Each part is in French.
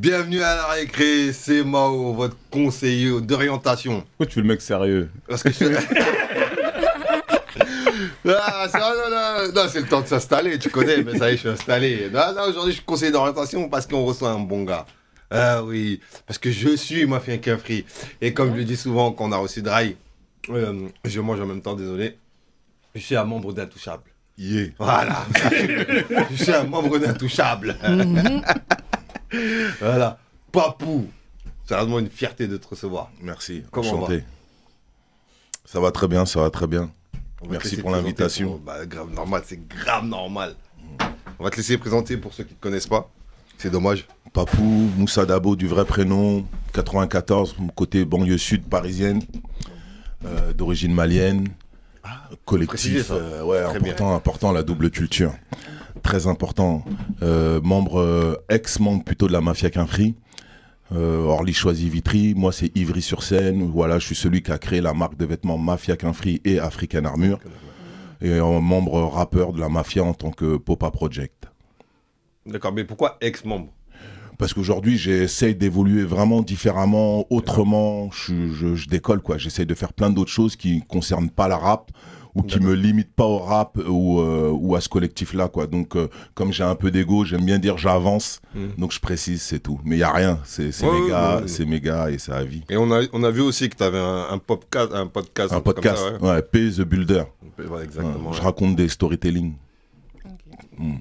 Bienvenue à la récré, c'est Mao, votre conseiller d'orientation. Pourquoi tu fais le mec sérieux? Parce que je... non, c'est le temps de s'installer, tu connais, mais ça y est, je suis installé. Non, aujourd'hui, je suis conseiller d'orientation parce qu'on reçoit un bon gars. Ah oui, parce que je suis mafia Quinfri. Et comme je le dis souvent quand on a reçu Dry, je mange en même temps, désolé. Je suis un membre d'Intouchable. Yeah. Voilà. Je suis un membre d'Intouchable. Voilà. Papou. C'est vraiment une fierté de te recevoir. Merci. Comment enchanté. Ça va très bien, ça va très bien. Merci pour l'invitation. Bah, grave normal, c'est grave normal. On va te laisser présenter pour ceux qui ne te connaissent pas. C'est dommage. Papou, Moussa Dabo du vrai prénom, 94, côté banlieue sud parisienne, d'origine malienne, collectif, ouais, important la double culture, très important, ex-membre plutôt de la mafia Quinfri, Orly Choisy-Vitry, moi c'est Ivry-sur-Seine, voilà, je suis celui qui a créé la marque de vêtements Mafia Quinfri et African Armure, et membre rappeur de la mafia en tant que Popa Project. D'accord, mais pourquoi ex-membre? Parce qu'aujourd'hui, j'essaye d'évoluer vraiment différemment, autrement. Je décolle, quoi. J'essaye de faire plein d'autres choses qui ne concernent pas la rap ou qui ne me limitent pas au rap ou à ce collectif-là, quoi. Donc, comme j'ai un peu d'ego, j'aime bien dire j'avance. Donc, je précise, c'est tout. Mais il n'y a rien. C'est mes gars et c'est à vie. Et on a vu aussi que tu avais un podcast. Un podcast, ouais, Pay the Builder. Ouais, exactement. Ouais, je raconte des storytelling.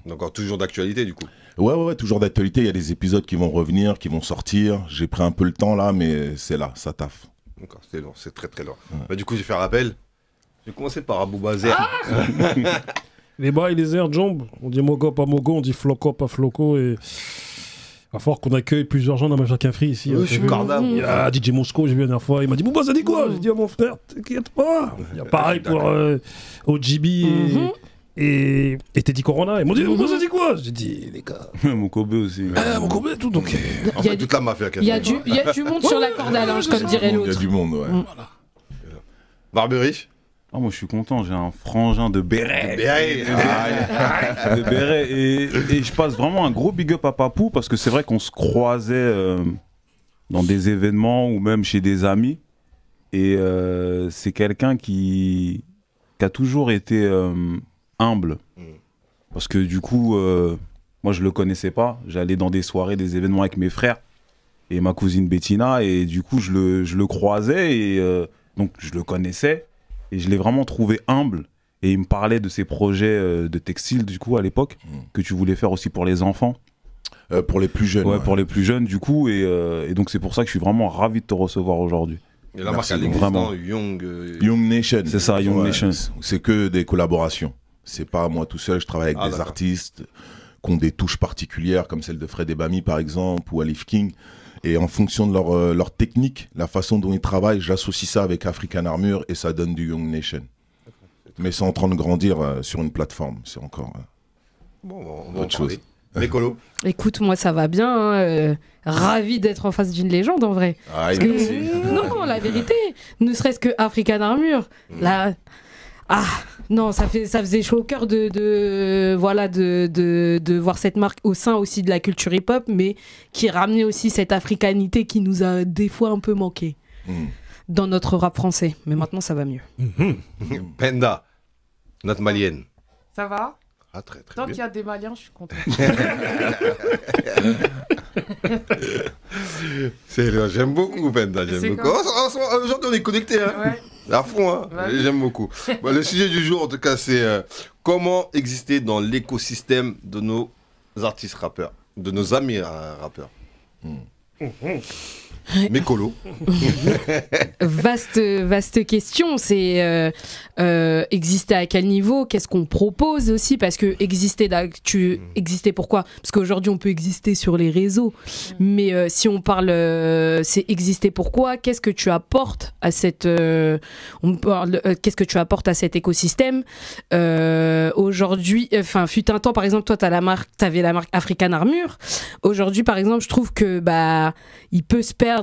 D'accord, toujours d'actualité, du coup. Ouais, toujours d'actualité. Il y a des épisodes qui vont revenir, qui vont sortir. J'ai pris un peu le temps là, mais c'est là, ça taffe. D'accord, c'est long, c'est très très long. Ouais. Bah, du coup, je vais faire appel. Je vais commencer par Abou Bazer. Les bails, les airs, jambes. On dit mogo, pas mogo, on dit floco, pas floco. Et il va falloir qu'on accueille plusieurs gens dans ma Quinfri ici. Oui, je suis cordable. Il y a DJ Mosco, j'ai vu la dernière fois. Il m'a dit Bouba, ça dit quoi? J'ai dit à mon frère, t'inquiète pas. Il y a pareil pour OGB et Teddy Corona. Ils m'ont dit, ça dit quoi? J'ai dit, les gars. Mon Kobe aussi. Mon Kobe et tout. Donc, en fait, toute la mafia. Il y a du monde sur la corde à linge, comme dirait l'autre. Il y a du monde, ouais. Voilà. Barberich. Oh, moi je suis content, j'ai un frangin de béret. De béret. Et je passe vraiment un gros big up à Papou parce que c'est vrai qu'on se croisait dans des événements ou même chez des amis. Et c'est quelqu'un qui a toujours été humble. Parce que du coup, moi je le connaissais pas. J'allais dans des soirées, des événements avec mes frères et ma cousine Bettina. Et du coup, je le croisais et donc je le connaissais. Et je l'ai vraiment trouvé humble. Et il me parlait de ses projets de textile, du coup, à l'époque, que tu voulais faire aussi pour les enfants. Pour les plus jeunes. Ouais, pour les plus jeunes, du coup. Et donc, c'est pour ça que je suis vraiment ravi de te recevoir aujourd'hui. Et la marque, elle existe, vraiment. Young Nation. C'est ça, Young Nation. C'est que des collaborations. C'est pas moi tout seul, je travaille avec des artistes qui ont des touches particulières, comme celle de Fred Ebami, par exemple, ou Alif King. Et en fonction de leur technique, la façon dont ils travaillent, j'associe ça avec African Armure et ça donne du Young Nation. Mais c'est en train de grandir sur une plateforme. C'est encore autre chose. L'écolo. Écoute, moi ça va bien. Ravi d'être en face d'une légende en vrai. Ah, Non, la vérité, ne serait-ce que African Armure. Là. Non, ça faisait chaud au cœur de voir cette marque au sein aussi de la culture hip-hop, mais qui ramenait aussi cette africanité qui nous a des fois un peu manqué dans notre rap français. Mais maintenant, ça va mieux. Penda, notre malienne. Ça va? Ah, très très Tant bien. qu'il y a des Maliens, je suis content. J'aime beaucoup Penda, j'aime beaucoup. Aujourd'hui on est connectés, hein. Ouais. À fond, hein. Ouais. J'aime beaucoup. Bon, le sujet du jour, en tout cas, c'est comment exister dans l'écosystème de nos artistes rappeurs, de nos amis rappeurs. Mécolo. Vaste question, c'est exister à quel niveau, qu'est-ce qu'on propose aussi, parce que exister pourquoi? Parce qu'aujourd'hui on peut exister sur les réseaux, mais si on parle, c'est exister pourquoi, qu'est-ce que tu apportes à cette, qu'est-ce que tu apportes à cet écosystème aujourd'hui, fut un temps par exemple, toi t'avais la marque African Armure, aujourd'hui par exemple je trouve que il peut se perdre,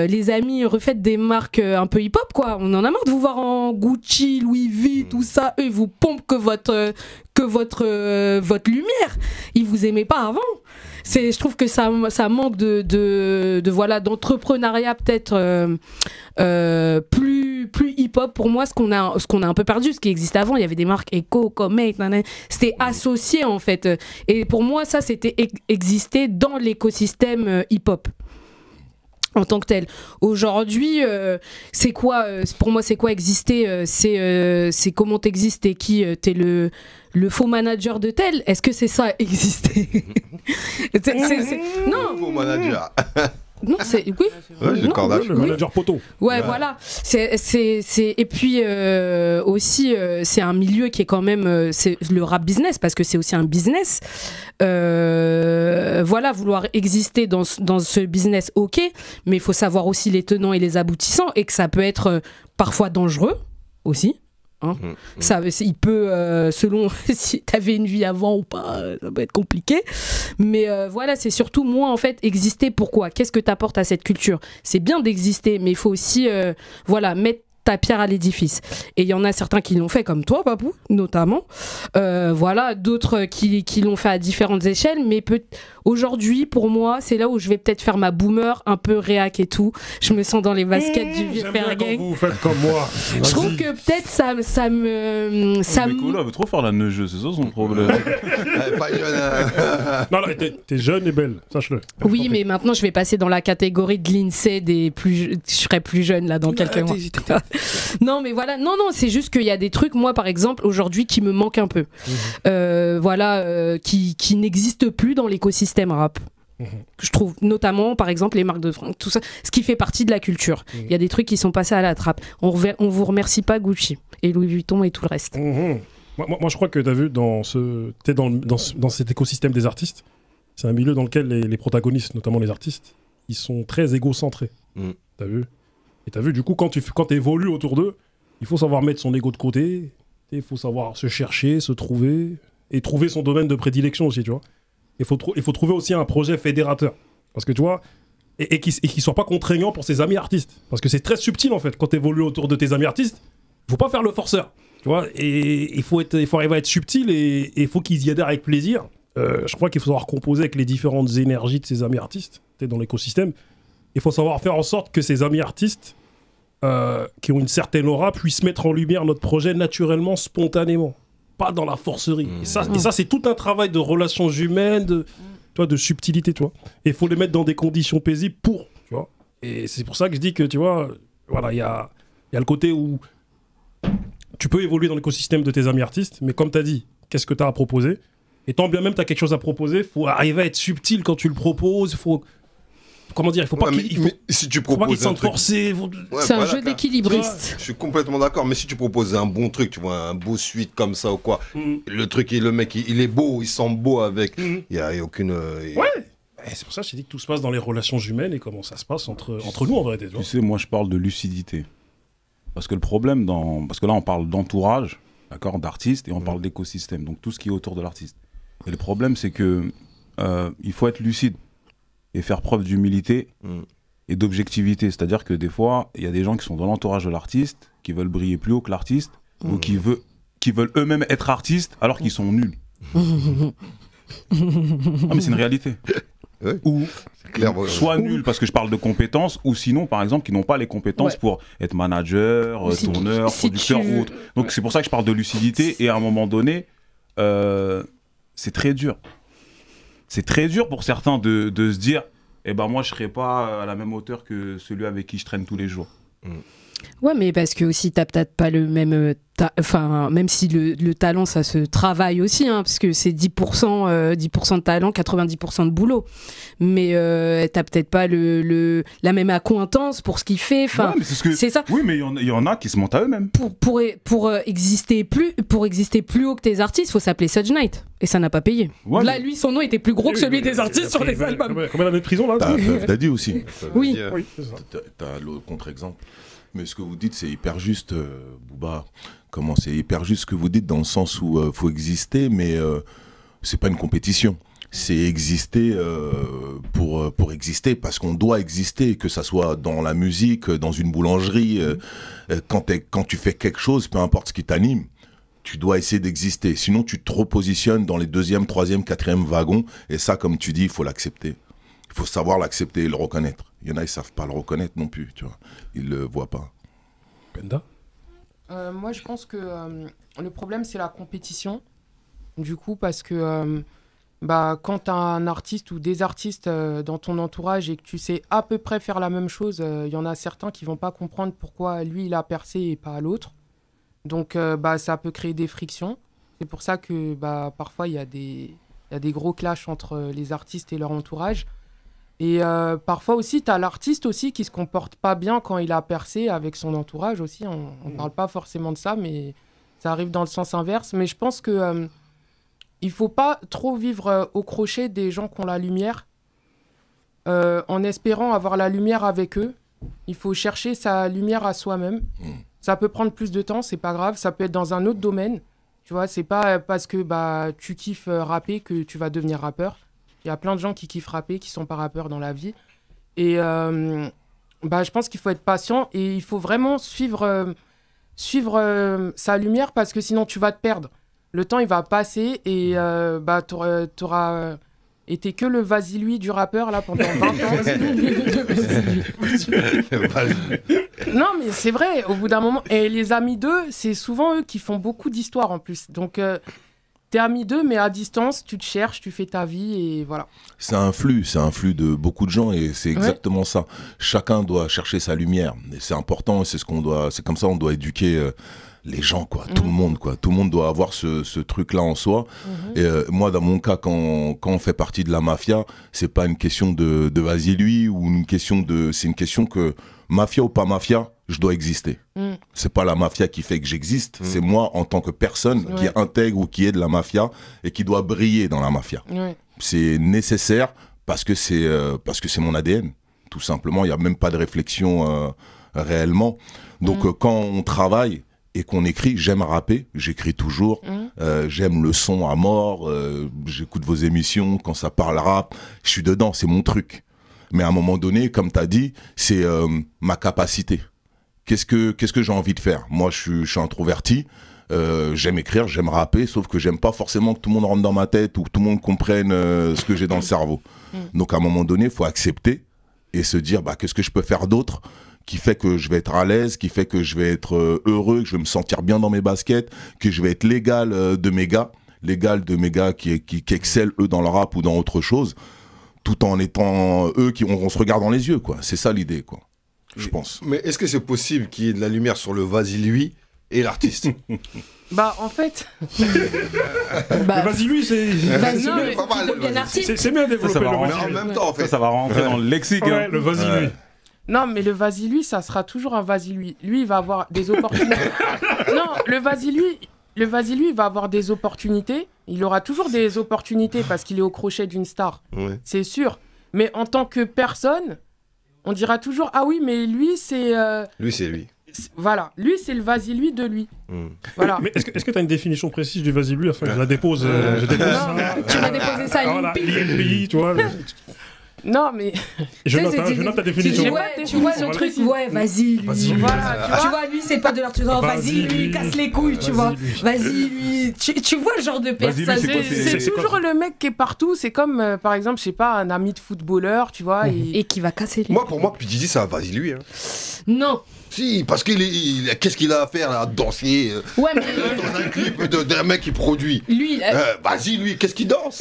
les amis, refaites des marques un peu hip-hop, quoi. On en a marre de vous voir en Gucci, Louis V, tout ça. Eux, ils vous pompent que votre lumière. Ils vous aimaient pas avant. je trouve que ça manque voilà, d'entrepreneuriat peut-être plus hip-hop pour moi, ce qu'on a un peu perdu, ce qui existait avant. Il y avait des marques Echo, Comet, c'était associé en fait. Et pour moi, ça, c'était exister dans l'écosystème hip-hop en tant que tel. Aujourd'hui, c'est quoi pour moi, c'est quoi exister? C'est comment t'existes, t'es qui? T'es le faux manager de tel? Est-ce que c'est ça, exister? Non, Faux manager. non, c'est oui. Ouais, j'ai Non, Le manager poteau. Ouais, voilà. Et puis aussi, c'est un milieu qui est quand même c'est le rap business, parce que c'est aussi un business. Voilà, vouloir exister dans ce business, ok, mais il faut savoir aussi les tenants et les aboutissants, et que ça peut être parfois dangereux aussi. Hein. Ça, il peut, selon si t'avais une vie avant ou pas, ça peut être compliqué. Mais voilà, c'est surtout moi en fait, exister. Pourquoi? Qu'est-ce que t'apportes à cette culture? C'est bien d'exister, mais il faut aussi, voilà, mettre ta pierre à l'édifice. Et il y en a certains qui l'ont fait, comme toi, Papou, notamment. Voilà, d'autres qui l'ont fait à différentes échelles. Mais aujourd'hui, pour moi, c'est là où je vais peut-être faire ma boomer, un peu réac et tout. Je me sens dans les baskets du vieux père gang. Vous faites comme moi. Je trouve que peut-être ça me... Nicolas veut trop faire la neugeuse, c'est ça son problème. Pas jeune. Non, t'es jeune et belle, sache-le. Oui, mais maintenant, je vais passer dans la catégorie de l'INSEE je serai plus jeune, là, dans quelques mois. Non, mais voilà, non, c'est juste qu'il y a des trucs, moi, par exemple, aujourd'hui, qui me manquent un peu. Voilà, qui n'existent plus dans l'écosystème rap. Je trouve, notamment, par exemple, les marques de fringues, tout ça, ce qui fait partie de la culture. Il y a des trucs qui sont passés à la trappe. On vous remercie pas Gucci et Louis Vuitton et tout le reste. Moi, je crois que t'as vu, t'es dans cet écosystème des artistes. C'est un milieu dans lequel les protagonistes, notamment les artistes, ils sont très égocentrés. T'as vu? Et t'as vu, du coup, quand t'évolues autour d'eux, il faut savoir mettre son ego de côté, il faut savoir se chercher, se trouver, et trouver son domaine de prédilection aussi, tu vois. Il faut trouver aussi un projet fédérateur. Parce que, tu vois, et qui soit pas contraignant pour ses amis artistes. Parce que c'est très subtil, en fait, quand t'évolues autour de tes amis artistes, il faut pas faire le forceur, tu vois. Et il faut arriver à être subtil, et il faut qu'ils y adhèrent avec plaisir. Je crois qu'il faut savoir composer avec les différentes énergies de ses amis artistes, t'es dans l'écosystème. Il faut savoir faire en sorte que ces amis artistes qui ont une certaine aura puissent mettre en lumière notre projet naturellement, spontanément, pas dans la forcerie. Et ça, c'est tout un travail de relations humaines, de subtilité, tu vois. Et il faut les mettre dans des conditions paisibles tu vois. Et c'est pour ça que je dis que, tu vois, voilà, il y a le côté où tu peux évoluer dans l'écosystème de tes amis artistes, mais comme tu as dit, qu'est-ce que tu as à proposer? Et tant bien même tu as quelque chose à proposer, il faut arriver à être subtil quand tu le proposes, comment dire, il faut pas si tu faut pas qu'ils proposes se sentent forcés. C'est un jeu d'équilibriste. Je suis complètement d'accord, mais si tu proposes un bon truc, tu vois, un beau suite comme ça ou quoi, le mec, il est beau, il sent beau avec, il y a aucune... Ouais. C'est pour ça que j'ai dit que tout se passe dans les relations humaines et comment ça se passe entre nous en vérité. Tu sais, moi je parle de lucidité. Parce que le problème, parce que là on parle d'entourage, d'accord, d'artiste, et on parle d'écosystème, donc tout ce qui est autour de l'artiste. Et le problème, c'est que il faut être lucide et faire preuve d'humilité et d'objectivité. C'est-à-dire que des fois, il y a des gens qui sont dans l'entourage de l'artiste, qui veulent briller plus haut que l'artiste, ou qui veulent eux-mêmes être artistes alors qu'ils sont nuls. Mais c'est une réalité. Ouais. Ou clair, soit nuls parce que je parle de compétences, ou sinon, par exemple, qui n'ont pas les compétences pour être manager, tourneur, producteur ou autre. Donc c'est pour ça que je parle de lucidité, et à un moment donné, c'est très dur. C'est très dur pour certains de se dire moi je serai pas à la même hauteur que celui avec qui je traîne tous les jours. Ouais, mais parce que aussi t'as peut-être pas le même même si le talent ça se travaille aussi, hein, parce que c'est 10% de talent, 90% de boulot, mais t'as peut-être pas la même accointance pour ce qu'il fait, c'est ça. Oui, mais il y en a qui se mentent à eux-mêmes. Pour exister plus haut que tes artistes, faut s'appeler Suge Knight, et ça n'a pas payé. Ouais, là, lui, son nom était plus gros que celui des artistes sur les albums. Combien d'années de prison là? T'as dit aussi. Oui. T'as le contre-exemple. Mais ce que vous dites, c'est hyper juste, Booba. C'est hyper juste ce que vous dites, dans le sens où faut exister, mais c'est pas une compétition. C'est exister pour exister, parce qu'on doit exister, que ça soit dans la musique, dans une boulangerie. Quand tu fais quelque chose, peu importe ce qui t'anime, tu dois essayer d'exister. Sinon, tu te repositionnes dans les 2e, 3e, 4e wagons. Et ça, comme tu dis, il faut l'accepter. Il faut savoir l'accepter et le reconnaître. Il y en a, ils ne savent pas le reconnaître non plus, tu vois. Ils ne le voient pas. Penda? Moi, je pense que le problème, c'est la compétition. Du coup, parce que quand tu as un artiste ou des artistes dans ton entourage et que tu sais à peu près faire la même chose, il y en a certains qui vont pas comprendre pourquoi lui, il a percé et pas l'autre. Donc, ça peut créer des frictions. C'est pour ça que parfois, il y a des gros clashs entre les artistes et leur entourage. Et parfois aussi, tu as l'artiste aussi qui se comporte pas bien quand il a percé avec son entourage aussi. On parle pas forcément de ça, mais ça arrive dans le sens inverse. Mais je pense que il faut pas trop vivre au crochet des gens qui ont la lumière en espérant avoir la lumière avec eux. Il faut chercher sa lumière à soi-même. Ça peut prendre plus de temps, c'est pas grave. Ça peut être dans un autre domaine. Tu vois, c'est pas parce que tu kiffes rapper que tu vas devenir rappeur. Il y a plein de gens qui kiffent rapper, qui sont pas rappeurs dans la vie. Et je pense qu'il faut être patient et il faut vraiment suivre sa lumière parce que sinon tu vas te perdre. Le temps, il va passer et t'auras été que le vas-y-lui du rappeur là pendant 20 ans. Non, mais c'est vrai, au bout d'un moment. Et les amis d'eux, c'est souvent eux qui font beaucoup d'histoires en plus. Donc... t'es ami d'eux, mais à distance, tu te cherches, tu fais ta vie et voilà. C'est un flux de beaucoup de gens et c'est exactement ça. Chacun doit chercher sa lumière. Et c'est important et c'est comme ça on doit éduquer les gens, quoi. Tout le monde, quoi. Tout le monde doit avoir ce truc-là en soi. Et moi, dans mon cas, quand on fait partie de la mafia, c'est pas une question de vas-y lui ou c'est une question que mafia ou pas mafia, je dois exister. C'est pas la mafia qui fait que j'existe, c'est moi en tant que personne qui intègre ou qui est de la mafia et qui doit briller dans la mafia. C'est nécessaire parce que c'est mon ADN, tout simplement. Il n'y a même pas de réflexion réellement. Donc quand on travaille et qu'on écrit, j'aime rapper, j'écris toujours, j'aime le son à mort, j'écoute vos émissions, quand ça parle rap, je suis dedans, c'est mon truc. Mais à un moment donné, comme tu as dit, c'est ma capacité. Qu'est-ce que j'ai envie de faire? Moi, je suis introverti, j'aime écrire, j'aime rapper, sauf que j'aime pas forcément que tout le monde rentre dans ma tête ou que tout le monde comprenne ce que j'ai dans le cerveau. Donc à un moment donné, il faut accepter et se dire qu'est-ce que je peux faire d'autre qui fait que je vais être à l'aise, qui fait que je vais être heureux, que je vais me sentir bien dans mes baskets, que je vais être l'égal de mes gars qui excellent eux dans le rap ou dans autre chose, tout en étant eux on se regarde dans les yeux, quoi. C'est ça l'idée, quoi. Je pense. Mais est-ce que c'est possible qu'il y ait de la lumière sur le vas-y lui et l'artiste? En fait... vas-y lui, c'est bien développé. En même temps, en fait. Ça va rentrer dans le lexique. Ouais, le vas-y lui. Non, mais le vas-y lui, ça sera toujours un vas-y lui. Lui, il va avoir des opportunités. Non, le vas-y lui, il va avoir des opportunités. Il aura toujours des opportunités parce qu'il est au crochet d'une star. C'est sûr. Mais en tant que personne, on dira toujours ah oui, mais lui, c'est... Lui, c'est lui. Voilà, lui c'est le vas-y lui de lui. Voilà. Mais est-ce que tu as une définition précise du vas-y lui? Enfin, je la dépose. Tu vas déposer ça à l'INPI, tu vois. Non, mais... Je note ta définition. Tu vois le truc, vas-y lui. Voilà, tu vois, lui, c'est pas de l'artisan. Vas-y lui, casse les couilles, tu vois. Vas-y lui. Tu vois le genre de personne. C'est toujours le mec qui est partout. C'est comme, par exemple, je sais pas, un ami de footballeur, tu vois. Et qui va casser les... Pour moi, P. Diddy, c'est un vas-y lui. Non. Si, parce qu'est-ce qu'il a à faire là, danser mais... dans un clip d'un mec qui produit. Lui, vas-y, lui, qu'est-ce qu'il danse?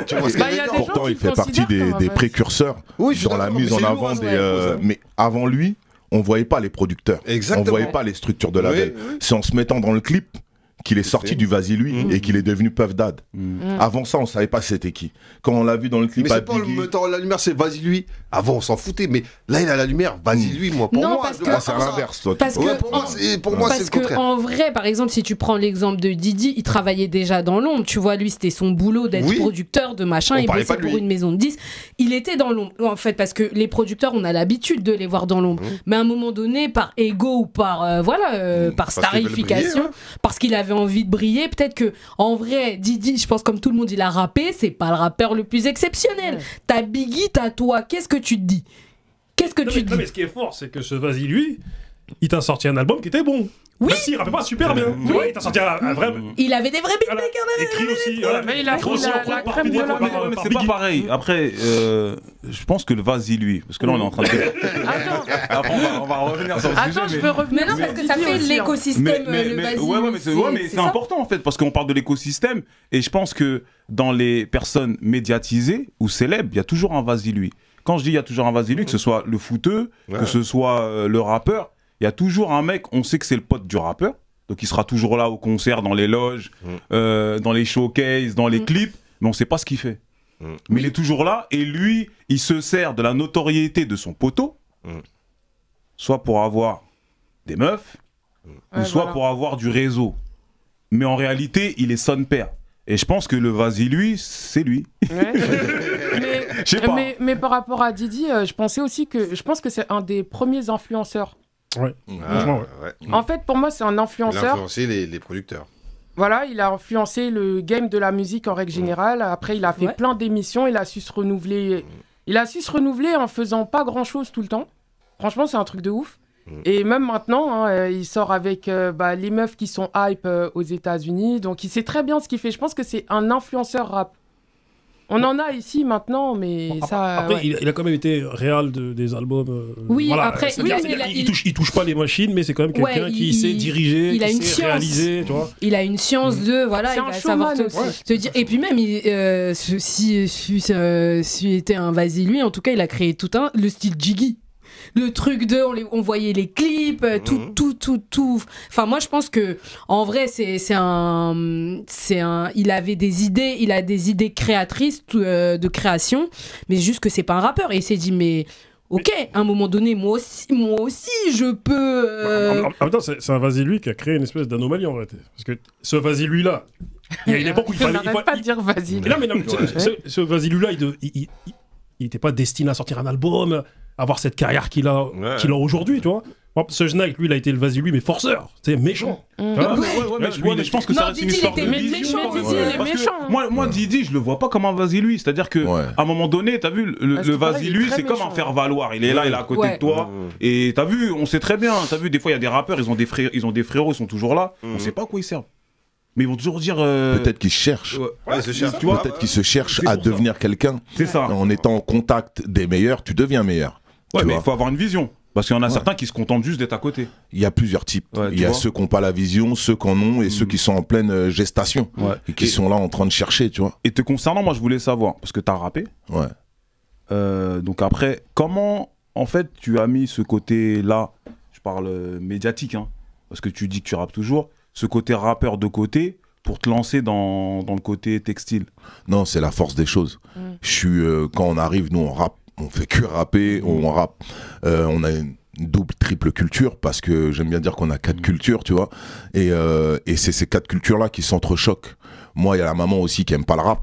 Tu vois ce que je veux dire? Pourtant, il fait partie des précurseurs dans la mise en avant des... Mais avant lui, on voyait pas les producteurs. Exactement. On voyait pas les structures de label. C'est en se mettant dans le clip qu'il est sorti du vas-y lui et qu'il est devenu Puff Dad. Avant ça, on savait pas c'était qui. Quand on l'a vu dans le clip, mais c'est pas le mettant la lumière, c'est vas-y lui. Avant, on s'en foutait, mais là, il a la lumière. Vas-y lui, moi. Pour moi, c'est l'inverse. Pour moi, c'est le contraire. En vrai, par exemple, si tu prends l'exemple de Didi, il travaillait déjà dans l'ombre. Tu vois, lui, c'était son boulot d'être producteur de machin. Il bossait pour une maison de disques. Il était dans l'ombre, en fait, parce que les producteurs, on a l'habitude de les voir dans l'ombre. Mais à un moment donné, par ego ou par par starification, parce qu'il avait envie de briller, peut-être que en vrai, Didi, je pense comme tout le monde, il a rappé, c'est pas le rappeur le plus exceptionnel. T'as Biggie, t'as toi, qu'est-ce que tu te dis? Qu'est-ce que tu te dis? Mais ce qui est fort, c'est que ce vas-y lui, il t'a sorti un album qui était bon. Oui. Même s'il rappelle pas super bien. Tu vois, il t'a sorti un vrai. Il avait des vrais Voilà. beatmakers. Écrit aussi. Voilà. Mais il a Écrit aussi la par crème de la par- crème. par- Mais par c'est pas Biggie. pareil. Après, je pense que le vas-y lui, parce que là on est en train de. Attends, Après, on va revenir sur le attends, sujet. je veux revenir. Mais non, parce que ça Didi fait aussi, hein. l'écosystème, le vas-y. ouais, mais c'est ça. important en fait, parce qu'on parle de l'écosystème, et je pense que dans les personnes médiatisées ou célèbres, il y a toujours un vas-y lui. Quand je dis il y a toujours un vas-y lui, que ce soit le footeux, que ce soit le rappeur, il y a toujours un mec, on sait que c'est le pote du rappeur, donc il sera toujours là au concert, dans les loges, dans les showcases, dans les clips, mais on sait pas ce qu'il fait. Mais il est toujours là, et lui, il se sert de la notoriété de son poteau, soit pour avoir des meufs, ou Ouais, soit voilà. pour avoir du réseau. Mais en réalité, il est son père. Et je pense que le vas-y lui, c'est lui. Ouais. Je sais pas. mais par rapport à Didi, je pense que c'est un des premiers influenceurs. Ouais. Ah, Franchement, ouais. En fait, pour moi, c'est un Il a influenceur. influencé les producteurs. Voilà, il a influencé le game de la musique en règle générale. Après, il a fait Ouais. plein d'émissions. Il a su se renouveler. Il a su se renouveler en faisant pas grand-chose tout le temps. Franchement, c'est un truc de ouf. Et même maintenant, hein, il sort avec les meufs qui sont hype aux États-Unis. Donc, il sait très bien ce qu'il fait. Je pense que c'est un influenceur rap. On en a ici maintenant, mais ça. Après, ouais. il a quand même été réal des albums. Oui, après, c'est-à-dire- oui, mais c'est-à-dire il touche pas les machines, mais c'est quand même quelqu'un Ouais, qui il- sait diriger, il a qui une sait science. réaliser, tu vois. Il a une science de voilà, C'est il un va savoir showman te, aussi. te dire. Et puis même, si était un vas-y lui, en tout cas, il a créé tout le style Jiggy. Le truc de, on voyait les clips, tout. Enfin, moi, je pense que en vrai, il avait des idées, il a des idées créatrices de création, mais juste que c'est pas un rappeur. Et il s'est dit, mais ok, à un moment donné, moi aussi, je peux. En même temps, c'est un vas-y lui qui a créé une espèce d'anomalie en réalité. Parce que ce vas-y lui là, il y a une époque où il fallait. N'arrête pas de dire vas-y. Mais non, ce vas-y lui là, il n'était pas destiné à sortir un album, avoir cette carrière qu'il a aujourd'hui, tu vois. Par exemple, ce Snake, lui, il a été le vas-y lui, mais forceur, c'est méchant. Tu vois. Mais je pense que ça Non, reste une Didi, histoire il de était vision. méchant, Didi, il est Parce que méchant. Moi, Didi, je le vois pas comme un vas-y lui. C'est-à-dire que à un moment donné, t'as vu, Parce le que pareil, vas-y il est lui, très c'est comme un méchant. faire valoir. Il est là, il est à côté Ouais. de toi. Et t'as vu, on sait très bien. T'as vu, des fois, il y a des rappeurs, ils ont des frérots, ils sont toujours là. On sait pas à quoi ils servent. Mais ils vont toujours dire. Peut-être qu'ils cherchent. Ouais, c'est cher. Tu vois, Peut-être qu'ils se cherchent c'est à pour ça. devenir quelqu'un. c'est ça. En étant en contact des meilleurs, tu deviens meilleur. Ouais, Tu mais il vois. faut avoir une vision. Parce qu'il y en a certains qui se contentent juste d'être à côté. Il y a plusieurs types. Ouais, Il tu y a vois. ceux qui n'ont pas la vision, ceux qui en ont et ceux qui sont en pleine gestation. Ouais. Et qui sont là en train de chercher, tu vois. Et te concernant, moi, je voulais savoir, parce que t'as rappé. Ouais. Donc après, comment, en fait, tu as mis ce côté-là, je parle médiatique, hein, parce que tu dis que tu rappes toujours, ce côté rappeur de côté pour te lancer dans le côté textile. Non, c'est la force des choses. Je suis quand on arrive, nous on rappe, on fait que rapper, on rappe. On a une double, triple culture parce que j'aime bien dire qu'on a 4 cultures, tu vois. Et c'est ces 4 cultures-là qui s'entrechoquent. Moi, il y a la maman aussi qui aime pas le rap.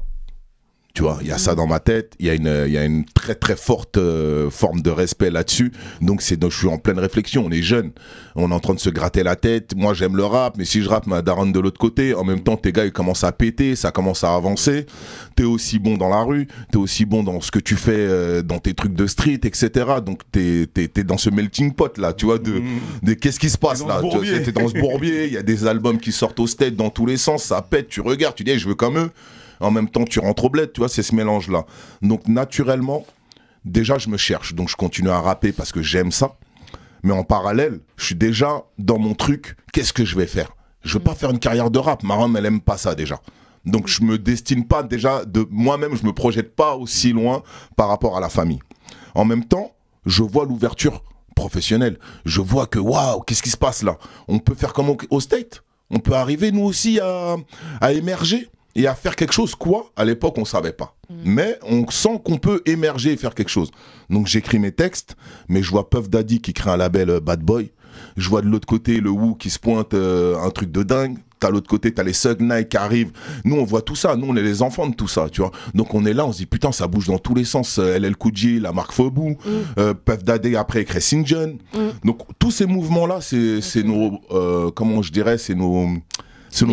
Tu vois, il y a ça dans ma tête, il y a une très très forte forme de respect là-dessus. Donc je suis en pleine réflexion, on est jeunes, on est en train de se gratter la tête. Moi j'aime le rap, mais si je rappe ma daronne de l'autre côté, en même temps tes gars ils commencent à péter, ça commence à avancer. T'es aussi bon dans la rue, t'es aussi bon dans ce que tu fais, dans tes trucs de street, etc. Donc t'es dans ce melting pot là, tu vois, de qu'est-ce qui se passe là. T'es dans ce bourbier, il y a des albums qui sortent au stead dans tous les sens, ça pète, tu regardes, tu dis hey, je veux comme eux. En même temps, tu rentres au bled, tu vois, c'est ce mélange-là. Donc, naturellement, déjà, je me cherche. Donc, je continue à rapper parce que j'aime ça. Mais en parallèle, je suis déjà dans mon truc. Qu'est-ce que je vais faire? Je veux pas faire une carrière de rap. Ma maman, elle aime pas ça déjà. Donc, je me destine pas déjà de moi-même, je me projette pas aussi loin par rapport à la famille. En même temps, je vois l'ouverture professionnelle. Je vois que, waouh, qu'est-ce qui se passe là? On peut faire comme au State. On peut arriver, nous aussi, à émerger. Et à faire quelque chose, quoi, à l'époque, on ne savait pas. Mais on sent qu'on peut émerger et faire quelque chose. Donc j'écris mes textes, mais je vois Puff Daddy qui crée un label Bad Boy. Je vois de l'autre côté le Wu qui se pointe un truc de dingue. T'as l'autre côté, t'as les Suge Knight qui arrivent. Nous, on voit tout ça. Nous, on est les enfants de tout ça, tu vois. Donc on est là, on se dit, putain, ça bouge dans tous les sens. LL Cool J, la marque Fobou, Puff Daddy après, Crescent John. Donc tous ces mouvements-là, c'est nos, comment je dirais, c'est nos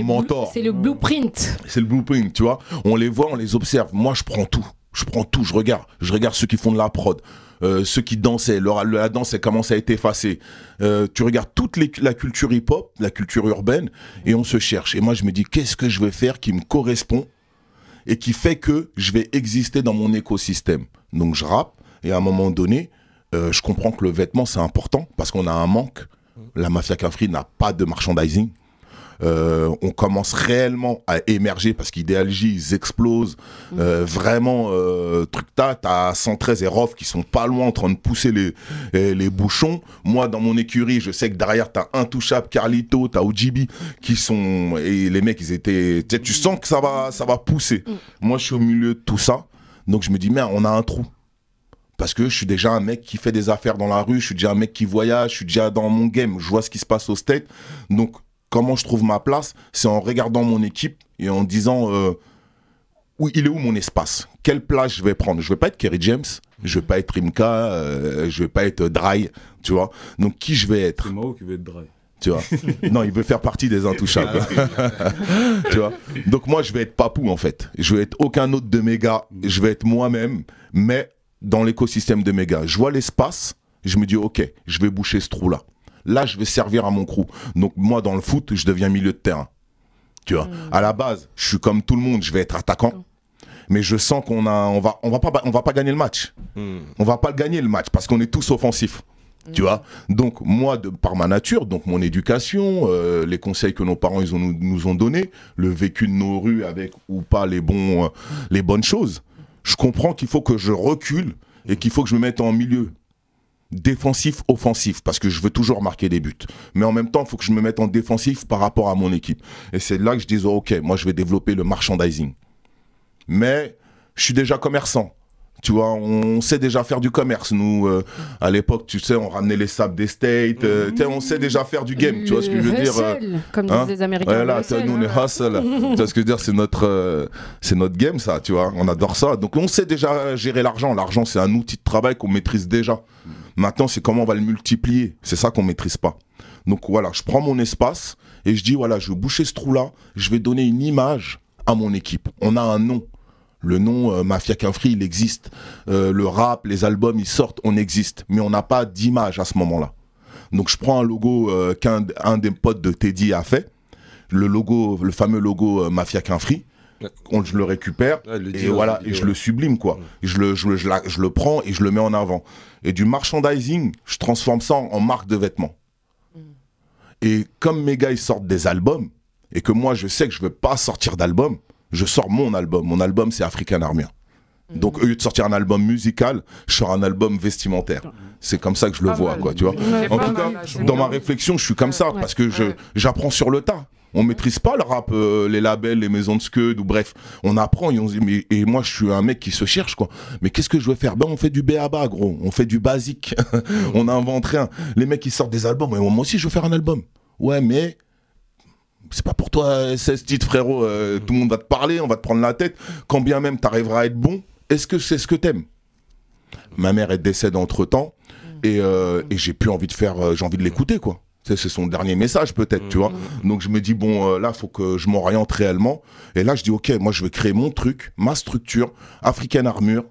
mentors. C'est le blueprint. C'est le blueprint, tu vois. On les voit, on les observe. Moi, je prends tout. Je prends tout, je regarde ceux qui font de la prod, ceux qui dansaient, la danse elle commence à être effacée. Tu regardes toute la culture hip-hop, la culture urbaine, et on se cherche. Et moi je me dis, qu'est-ce que je vais faire qui me correspond et qui fait que je vais exister dans mon écosystème. Donc je rappe, et à un moment donné, je comprends que le vêtement c'est important, parce qu'on a un manque. La Mafia Qu'un Free n'a pas de merchandising. On commence réellement à émerger parce qu'Idéalgie, ils explosent. Vraiment, t'as 113 et Rof qui sont pas loin en train de pousser les bouchons. Moi, dans mon écurie, je sais que derrière, t'as Intouchable, Carlito, t'as OGB qui sont. Et les mecs, ils étaient. Tu sens que ça va pousser. Moi, je suis au milieu de tout ça. Donc, je me dis, merde, on a un trou. Parce que je suis déjà un mec qui fait des affaires dans la rue, je suis déjà un mec qui voyage, je suis déjà dans mon game, je vois ce qui se passe au State. Donc, comment je trouve ma place? C'est en regardant mon équipe et en disant il est où mon espace? Quelle place je vais prendre? Je vais pas être Kerry James, je vais pas être Rimka, je vais pas être Dry, tu vois. Donc, qui je vais être? C'est Mao qui veut être Dry. Tu vois. Non, il veut faire partie des Intouchables. Tu vois. Donc, moi, je vais être Papou, en fait. Je vais être aucun autre de mes gars. Je vais être moi-même, mais dans l'écosystème de mes gars. Je vois l'espace, je me dis, ok, je vais boucher ce trou-là. Là, je vais servir à mon crew. Donc, moi, dans le foot, je deviens milieu de terrain. Tu vois. À la base, je suis comme tout le monde, je vais être attaquant. Mais je sens qu'on va pas gagner le match. On va pas le gagner, le match, parce qu'on est tous offensifs. Tu vois. Donc, moi, par ma nature, donc mon éducation, les conseils que nos parents nous ont donnés, le vécu de nos rues avec ou pas les bonnes choses, je comprends qu'il faut que je recule et qu'il faut que je me mette en milieu défensif, offensif, parce que je veux toujours marquer des buts. Mais en même temps, il faut que je me mette en défensif par rapport à mon équipe. Et c'est là que je dis, oh, ok, moi je vais développer le merchandising. Mais je suis déjà commerçant. Tu vois, on sait déjà faire du commerce. Nous, à l'époque, tu sais, on ramenait les sables des States. On sait déjà faire du game. Tu vois ce que je veux dire? Comme disent les Américains. Voilà, nous, on est hustle. Tu vois ce que je veux dire? C'est notre game, ça, tu vois. On adore ça. Donc, on sait déjà gérer l'argent. L'argent, c'est un outil de travail qu'on maîtrise déjà. Maintenant, c'est comment on va le multiplier. C'est ça qu'on maîtrise pas. Donc, voilà, je prends mon espace et je dis, voilà, je vais boucher ce trou-là. Je vais donner une image à mon équipe. On a un nom. Le nom Mafia Qu'un Free, il existe. Le rap, les albums, ils sortent, on existe. Mais on n'a pas d'image à ce moment-là. Donc je prends un logo qu'un des potes de Teddy a fait. Le fameux logo Mafia Qu'un Free. Je le récupère et voilà, et je le sublime, quoi. Je le prends et je le mets en avant. Et du merchandising, je transforme ça en marque de vêtements. Et comme mes gars, ils sortent des albums, et que moi, je sais que je ne veux pas sortir d'album, je sors mon album. Mon album, c'est African Armure. Donc, au lieu de sortir un album musical, je sors un album vestimentaire. C'est comme ça que je le vois, quoi, tu vois. En tout cas, dans ma réflexion, je suis comme ça, parce que j'apprends sur le tas. On maîtrise pas le rap, les labels, les maisons de scud, ou bref. On apprend et moi, je suis un mec qui se cherche, quoi. Mais qu'est-ce que je veux faire? Ben, on fait du B.A.B.A, gros. On fait du basique. On invente rien. Les mecs, ils sortent des albums. Mais moi aussi, je veux faire un album. Ouais, mais c'est pas pour toi 16 titres, frérot. Tout le monde va te parler, on va te prendre la tête. Quand bien même t'arriveras à être bon, est-ce que c'est ce que t'aimes? Ma mère, elle décède entre-temps et j'ai plus envie de faire, j'ai envie de l'écouter, quoi. C'est son dernier message, peut-être, tu vois. Donc je me dis, bon, là, faut que je m'oriente réellement. Et là, je dis, ok, moi, je vais créer mon truc, ma structure, African Armure.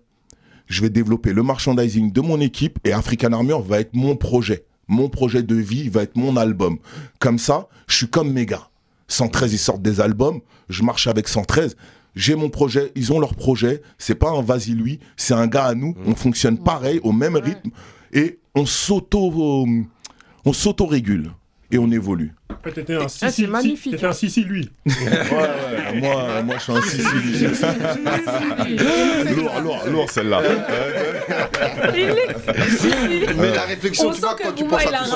Je vais développer le merchandising de mon équipe et African Armure va être mon projet. Mon projet de vie va être mon album. Comme ça, je suis comme mes gars. 113, ils sortent des albums, je marche avec 113, j'ai mon projet, ils ont leur projet, c'est pas un vas-y lui, c'est un gars à nous, on fonctionne pareil, au même rythme, et on s'auto-régule, et on évolue. T'étais un c'est magnifique. T'étais un Sissi, lui. Ouais, moi je suis un Sissi. Lourd celle-là. Mais la réflexion, tu vois, quand tu penses à tout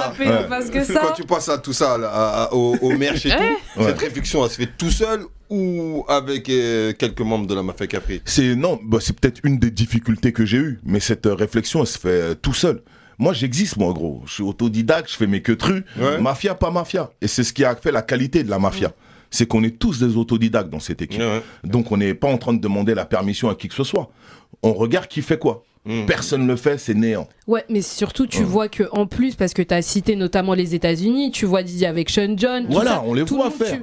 ça, quand tu penses à tout ça, au merch et tout, cette réflexion, elle se fait tout seul ou avec quelques membres de la Mafia Qu'un Free? C'est peut-être une des difficultés que j'ai eues, mais cette réflexion, elle se fait tout seul. Moi, j'existe, moi, gros. Je suis autodidacte, je fais mes queutrus. Mafia, pas mafia. Et c'est ce qui a fait la qualité de la mafia. C'est qu'on est tous des autodidactes dans cette équipe. Donc, on n'est pas en train de demander la permission à qui que ce soit. On regarde qui fait quoi. Personne ne le fait, c'est néant. Ouais, mais surtout, tu vois qu'en plus, parce que tu as cité notamment les États-Unis, tu vois Didi avec Sean John. Voilà, on les voit faire.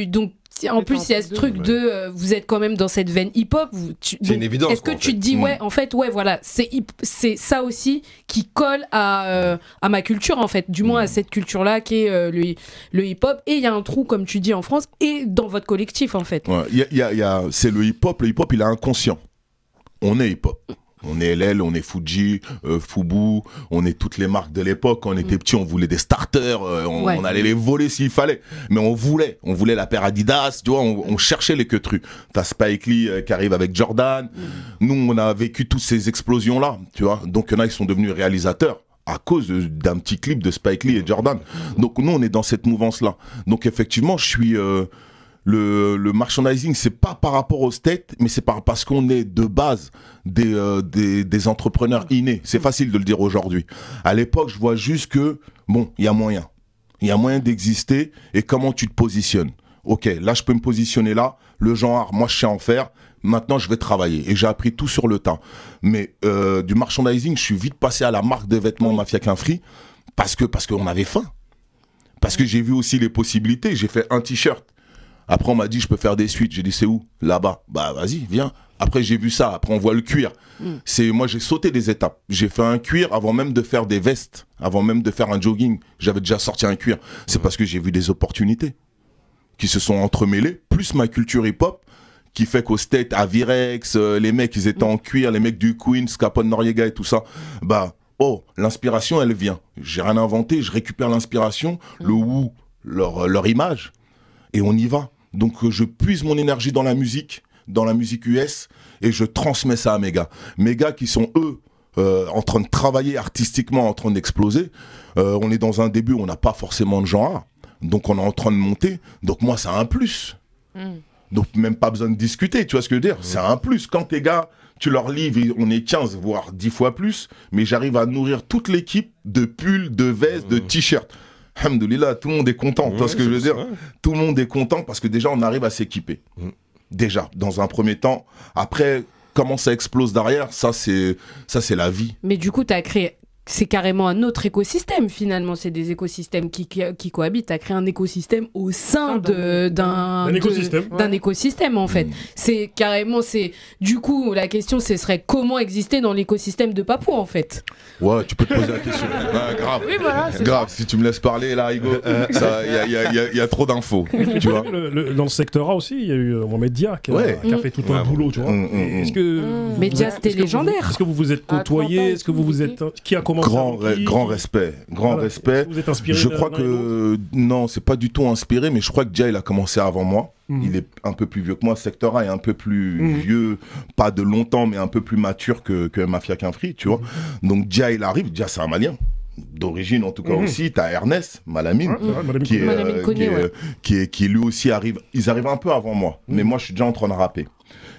Donc, En plus, il y a ce truc de vous êtes quand même dans cette veine hip-hop. C'est une évidence. Est-ce que tu te dis, ouais, en fait, ouais, voilà, c'est ça aussi qui colle à ma culture, en fait, du moins à cette culture-là qui est le hip-hop. Et il y a un trou, comme tu dis, en France et dans votre collectif, en fait. Ouais, c'est le hip-hop. Le hip-hop, il est inconscient. On est hip-hop. On est LL, on est Fuji, Fubu, on est toutes les marques de l'époque. Quand on était petits, on voulait des starters, on allait les voler s'il fallait. Mais on voulait la paire Adidas, tu vois, on cherchait les queutrus. T'as Spike Lee qui arrive avec Jordan. Nous, on a vécu toutes ces explosions-là, tu vois. Donc, il y en a qui sont devenus réalisateurs à cause d'un petit clip de Spike Lee et Jordan. Donc, nous, on est dans cette mouvance-là. Donc, effectivement, je suis... Le merchandising, c'est pas par rapport au state, mais c'est parce qu'on est de base des entrepreneurs innés. C'est facile de le dire aujourd'hui. À l'époque, je vois juste que, bon, il y a moyen. Il y a moyen d'exister et comment tu te positionnes. Ok, là, je peux me positionner là. Le genre, moi, je sais en faire. Maintenant, je vais travailler. Et j'ai appris tout sur le tas. Mais du merchandising, je suis vite passé à la marque de vêtements Mafia Qu'un Free parce qu'on avait faim. Parce que j'ai vu aussi les possibilités. J'ai fait un t-shirt. Après, on m'a dit, je peux faire des suites. J'ai dit, c'est où? Là-bas. Bah, vas-y, viens. Après, j'ai vu ça. Après, on voit le cuir. Moi, j'ai sauté des étapes. J'ai fait un cuir avant même de faire des vestes, avant même de faire un jogging. J'avais déjà sorti un cuir. C'est parce que j'ai vu des opportunités qui se sont entremêlées, plus ma culture hip-hop, qui fait qu'au State, à Virex, les mecs, ils étaient en cuir, les mecs du Queen, Capone Noriega et tout ça. Bah, l'inspiration, elle vient. J'ai rien inventé, je récupère l'inspiration, le Wu, leur image, et on y va. Donc je puise mon énergie dans la musique US, et je transmets ça à mes gars. Mes gars qui sont, eux, en train de travailler artistiquement, en train d'exploser. On est dans un début où on n'a pas forcément de genre, donc on est en train de monter. Donc moi, c'est un plus. Donc même pas besoin de discuter, tu vois ce que je veux dire? C'est un plus. Quand tes gars, tu leur livres, on est 15, voire 10 fois plus, mais j'arrive à nourrir toute l'équipe de pulls, de vestes, de t-shirts. Alhamdoulilah, tout le monde est content. Tu vois ce que je veux dire? Tout le monde est content parce que déjà, on arrive à s'équiper. Déjà, dans un premier temps. Après, comment ça explose derrière, ça c'est la vie. Mais du coup, tu as créé... C'est carrément un autre écosystème, finalement. C'est des écosystèmes qui cohabitent. Tu as créé un écosystème au sein d'un écosystème, en fait. C'est carrément... Du coup, la question, ce serait comment exister dans l'écosystème de Papou, en fait. Ouais, tu peux te poser la question. Grave. Oui, voilà, grave. Si tu me laisses parler, là, Hugo, il y a trop d'infos. Tu vois. Dans le secteur A aussi, il y a eu Mohamed Dia qui a fait tout un boulot, tu vois. Est-ce que... Mais Dia, c'était légendaire. Est-ce que vous vous êtes côtoyés? Est-ce que vous vous êtes... Qui a commencé? Grand respect. Respect. Vous êtes inspiré? Je crois que non, c'est pas du tout inspiré, mais je crois que Dia il a commencé avant moi. Il est un peu plus vieux que moi. Sector A est un peu plus vieux, pas de longtemps, mais un peu plus mature que Mafia Qu'un Free, tu vois. Donc Dia il arrive. Dia c'est un Malien. D'origine en tout cas aussi. T'as Ernest Malamine qui lui aussi arrive. Ils arrivent un peu avant moi, mais moi je suis déjà en train de rapper.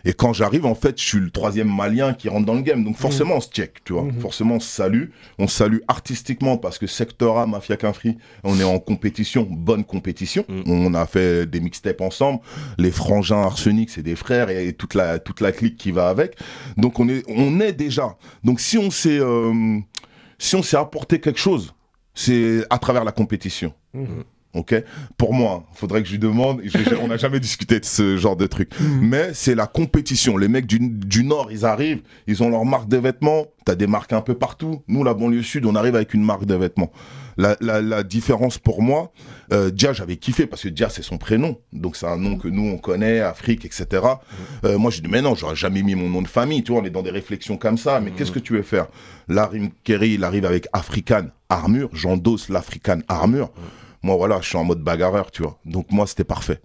Et quand j'arrive, en fait, je suis le 3e Malien qui rentre dans le game. Donc forcément, on se check, tu vois. Forcément, on se salue. On se salue artistiquement parce que Sector A, Mafia Qu'un Free, on est en compétition, bonne compétition. On a fait des mixtapes ensemble. Les frangins Arsenic, c'est des frères et toute la clique qui va avec. Donc on est déjà. Donc si on s'est apporté quelque chose, c'est à travers la compétition. Ok, pour moi, il faudrait que je lui demande. On n'a jamais discuté de ce genre de truc. Mais c'est la compétition. Les mecs du Nord, ils arrivent, ils ont leur marque de vêtements. T'as des marques un peu partout. Nous, la banlieue sud, on arrive avec une marque de vêtements. La différence pour moi, Dia, j'avais kiffé parce que Dia, c'est son prénom. Donc c'est un nom que nous, on connaît, Afrique, etc. Moi, je dis, mais non, j'aurais jamais mis mon nom de famille. Tu vois, on est dans des réflexions comme ça. Mais qu'est-ce que tu veux faire? Là, Rim Kerry, il arrive avec African Armure. J'endosse l'African Armure. Moi, voilà, je suis en mode bagarreur, tu vois. Donc, moi, c'était parfait.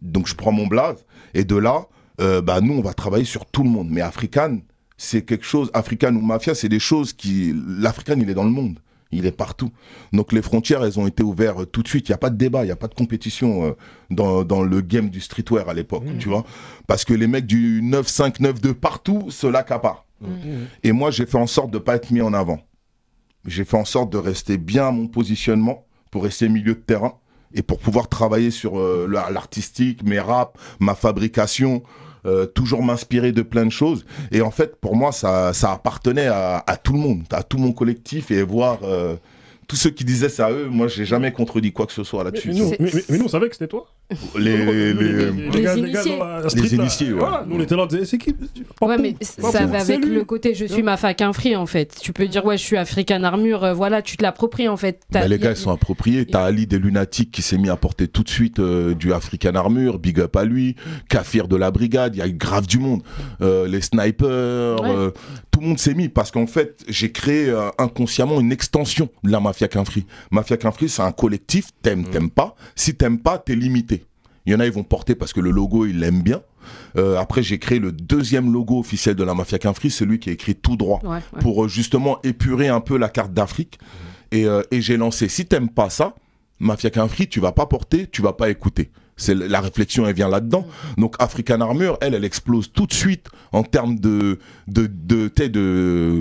Donc, je prends mon blaze. Et de là, nous, on va travailler sur tout le monde. Mais African, c'est quelque chose... African ou Mafia, c'est des choses qui... L'African, il est dans le monde. Il est partout. Donc, les frontières, elles ont été ouvertes tout de suite. Il n'y a pas de débat, il n'y a pas de compétition dans le game du streetwear à l'époque, tu vois. Parce que les mecs du 9-5, 9-2, partout, se l'accaparent. Et moi, j'ai fait en sorte de ne pas être mis en avant. J'ai fait en sorte de rester bien à mon positionnement pour rester milieu de terrain et pour pouvoir travailler sur l'artistique, mes raps, ma fabrication, toujours m'inspirer de plein de choses. Et en fait, pour moi, ça appartenait à tout le monde, à tout mon collectif, et voir tous ceux qui disaient ça à eux, moi, j'ai jamais contredit quoi que ce soit là-dessus. Mais nous, on savait que c'était toi. Les initiés. Les initiés, ouais. Voilà, nous on était là, on disait c'est qui Ouais, mais ça va avec le côté je suis Mafia Free en fait. Tu peux dire ouais, je suis African Armure, voilà, tu te l'appropries en fait. Bah, les gars, ils sont appropriés. T'as Ali des Lunatiques qui s'est mis à porter tout de suite du African Armure, big up à lui. Kafir de la brigade, il y a eu grave du monde. Les snipers, tout le monde s'est mis parce qu'en fait, j'ai créé inconsciemment une extension de la Mafia Free. Mafia Free, c'est un collectif, t'aimes pas. Si t'aimes pas, t'es limité. Il y en a, ils vont porter parce que le logo, ils l'aiment bien. Après, j'ai créé le deuxième logo officiel de la Mafia Free, celui qui est écrit tout droit, pour justement épurer un peu la carte d'Afrique. Et j'ai lancé, si t'aimes pas ça, Mafia Free, tu vas pas porter, tu vas pas écouter. La réflexion, elle vient là-dedans. Donc, African Armure, elle explose tout de suite en termes de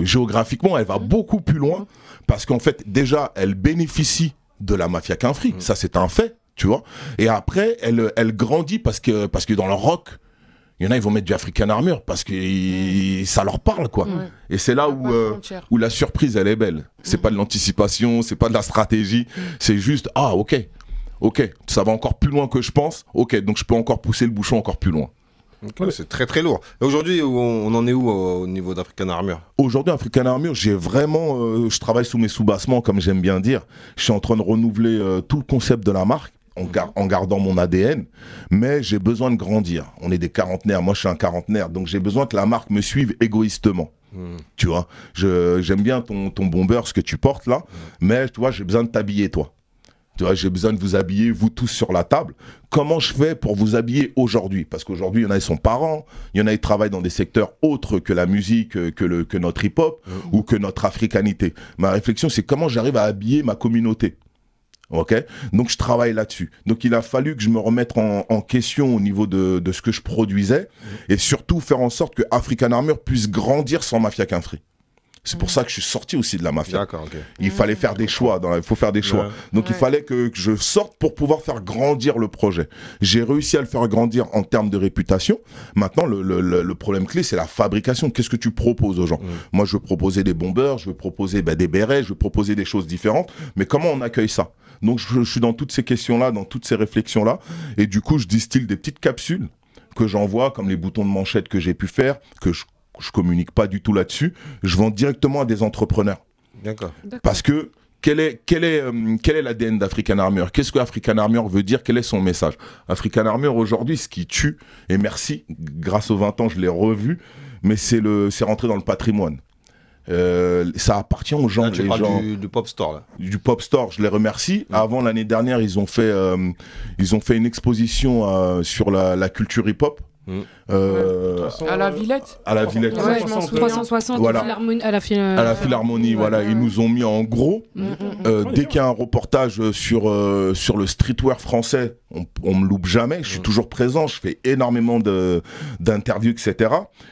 géographiquement, elle va beaucoup plus loin parce qu'en fait, déjà, elle bénéficie de la Mafia Free. Ça, c'est un fait, tu vois. Et après, elle grandit parce que dans le rock, il y en a, ils vont mettre du African Armure parce que ça leur parle, quoi. Et c'est là où la surprise, elle est belle. C'est pas de l'anticipation, c'est pas de la stratégie. C'est juste, ah, ok, ça va encore plus loin que je pense. Ok, donc je peux encore pousser le bouchon encore plus loin. Okay, c'est très très lourd. Et aujourd'hui, on en est où au niveau d'African Armure? Aujourd'hui, African Armure, j'ai vraiment, je travaille sous mes soubassements, comme j'aime bien dire. Je suis en train de renouveler tout le concept de la marque. En gardant mon ADN, mais j'ai besoin de grandir. On est des quarantenaires, moi je suis un quarantenaire, donc j'ai besoin que la marque me suive égoïstement. Tu vois, j'aime bien ton bomber, ce que tu portes là, mais tu vois, j'ai besoin de t'habiller toi. Tu vois, j'ai besoin de vous habiller, vous tous sur la table. Comment je fais pour vous habiller aujourd'hui? Parce qu'aujourd'hui, il y en a, ils sont parents, il y en a, ils travaillent dans des secteurs autres que la musique, que notre hip-hop ou que notre africanité. Ma réflexion, c'est comment j'arrive à habiller ma communauté. Ok, donc je travaille là-dessus. Donc il a fallu que je me remette en question au niveau de ce que je produisais et surtout faire en sorte que African Armure puisse grandir sans Mafia Free. C'est pour ça que je suis sorti aussi de la mafia. D'accord, ok. Il fallait faire des choix, il faut faire des choix. Donc il fallait que je sorte pour pouvoir faire grandir le projet. J'ai réussi à le faire grandir en termes de réputation. Maintenant, le problème clé, c'est la fabrication. Qu'est-ce que tu proposes aux gens? Moi, je veux proposer des bombers, je veux proposer des bérets, je veux proposer des choses différentes. Mais comment on accueille ça? Donc je suis dans toutes ces questions-là, dans toutes ces réflexions-là. Et du coup, je distille des petites capsules que j'envoie, comme les boutons de manchette que j'ai pu faire, que je communique pas du tout là-dessus. Je vends directement à des entrepreneurs. D'accord. Parce que quel est l'ADN d'African Armure? Qu'est-ce que African Armure veut dire? Quel est son message? African Armure aujourd'hui, ce qui tue, et merci, grâce aux 20 ans, je l'ai revu, mais c'est rentré dans le patrimoine. Ça appartient aux gens. Tu parles du Pop Store là. Du Pop Store, je les remercie. Avant l'année dernière, ils ont fait une exposition sur la culture hip-hop. À la Villette. À la Villette. Ouais, 360 voilà. à la Philharmonie, voilà. Ils nous ont mis en gros. Dès qu'il y a un reportage sur le streetwear français, on me loupe jamais. Je suis toujours présent. Je fais énormément d'interviews, etc.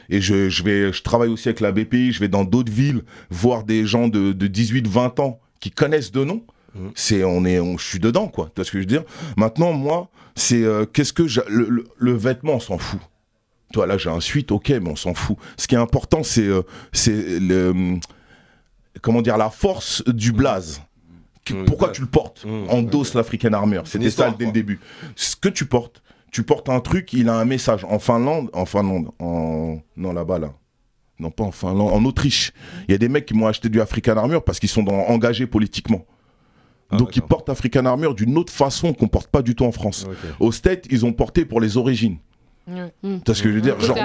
Et je travaille aussi avec la BPI. Je vais dans d'autres villes voir des gens de 18-20 ans qui connaissent de nom. Je suis dedans, quoi. Tu vois ce que je veux dire? Maintenant, moi, c'est le vêtement, on s'en fout. Toi, là, j'ai un suite, ok, mais on s'en fout. Ce qui est important, c'est la force du blaze. Pourquoi tu le portes? Endosse l'African Armure. C'était ça dès le début. Ce que tu portes un truc, il a un message. En Finlande, non, là-bas, là. Non, pas en Finlande, en Autriche. Il y a des mecs qui m'ont acheté du African Armure parce qu'ils sont engagés politiquement. Donc ils portent African Armure d'une autre façon qu'on porte pas du tout en France. Au States, ils ont porté pour les origines. Tu vois ce que je veux dire? Genre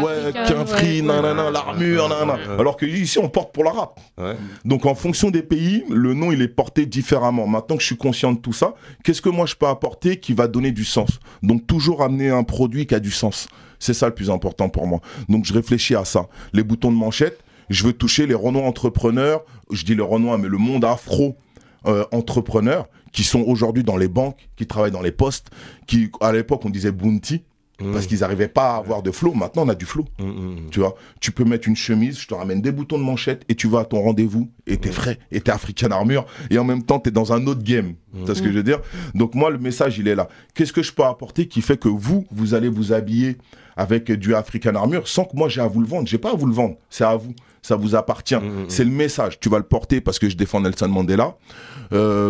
Free, nanana, l'armure, nanana. Alors que ici on porte pour la rap. Donc en fonction des pays, le nom il est porté différemment. Maintenant que je suis conscient de tout ça, qu'est-ce que moi je peux apporter qui va donner du sens? Donc toujours amener un produit qui a du sens. C'est ça le plus important pour moi. Donc je réfléchis à ça. Les boutons de manchette, je veux toucher les Renois entrepreneurs. Je dis les Renois, mais le monde afro. Entrepreneurs qui sont aujourd'hui dans les banques, qui travaillent dans les postes, qui à l'époque on disait bounty parce qu'ils n'arrivaient pas à avoir de flow. Maintenant on a du flow. Tu vois, tu peux mettre une chemise, je te ramène des boutons de manchette et tu vas à ton rendez-vous et t'es frais et t'es African Armure et en même temps t'es dans un autre game. Tu vois ce que je veux dire? Donc moi le message il est là. Qu'est-ce que je peux apporter qui fait que vous allez vous habiller avec du African Armure sans que moi j'ai à vous le vendre? J'ai pas à vous le vendre, c'est à vous. Ça vous appartient. C'est le message. Tu vas le porter parce que je défends Nelson Mandela,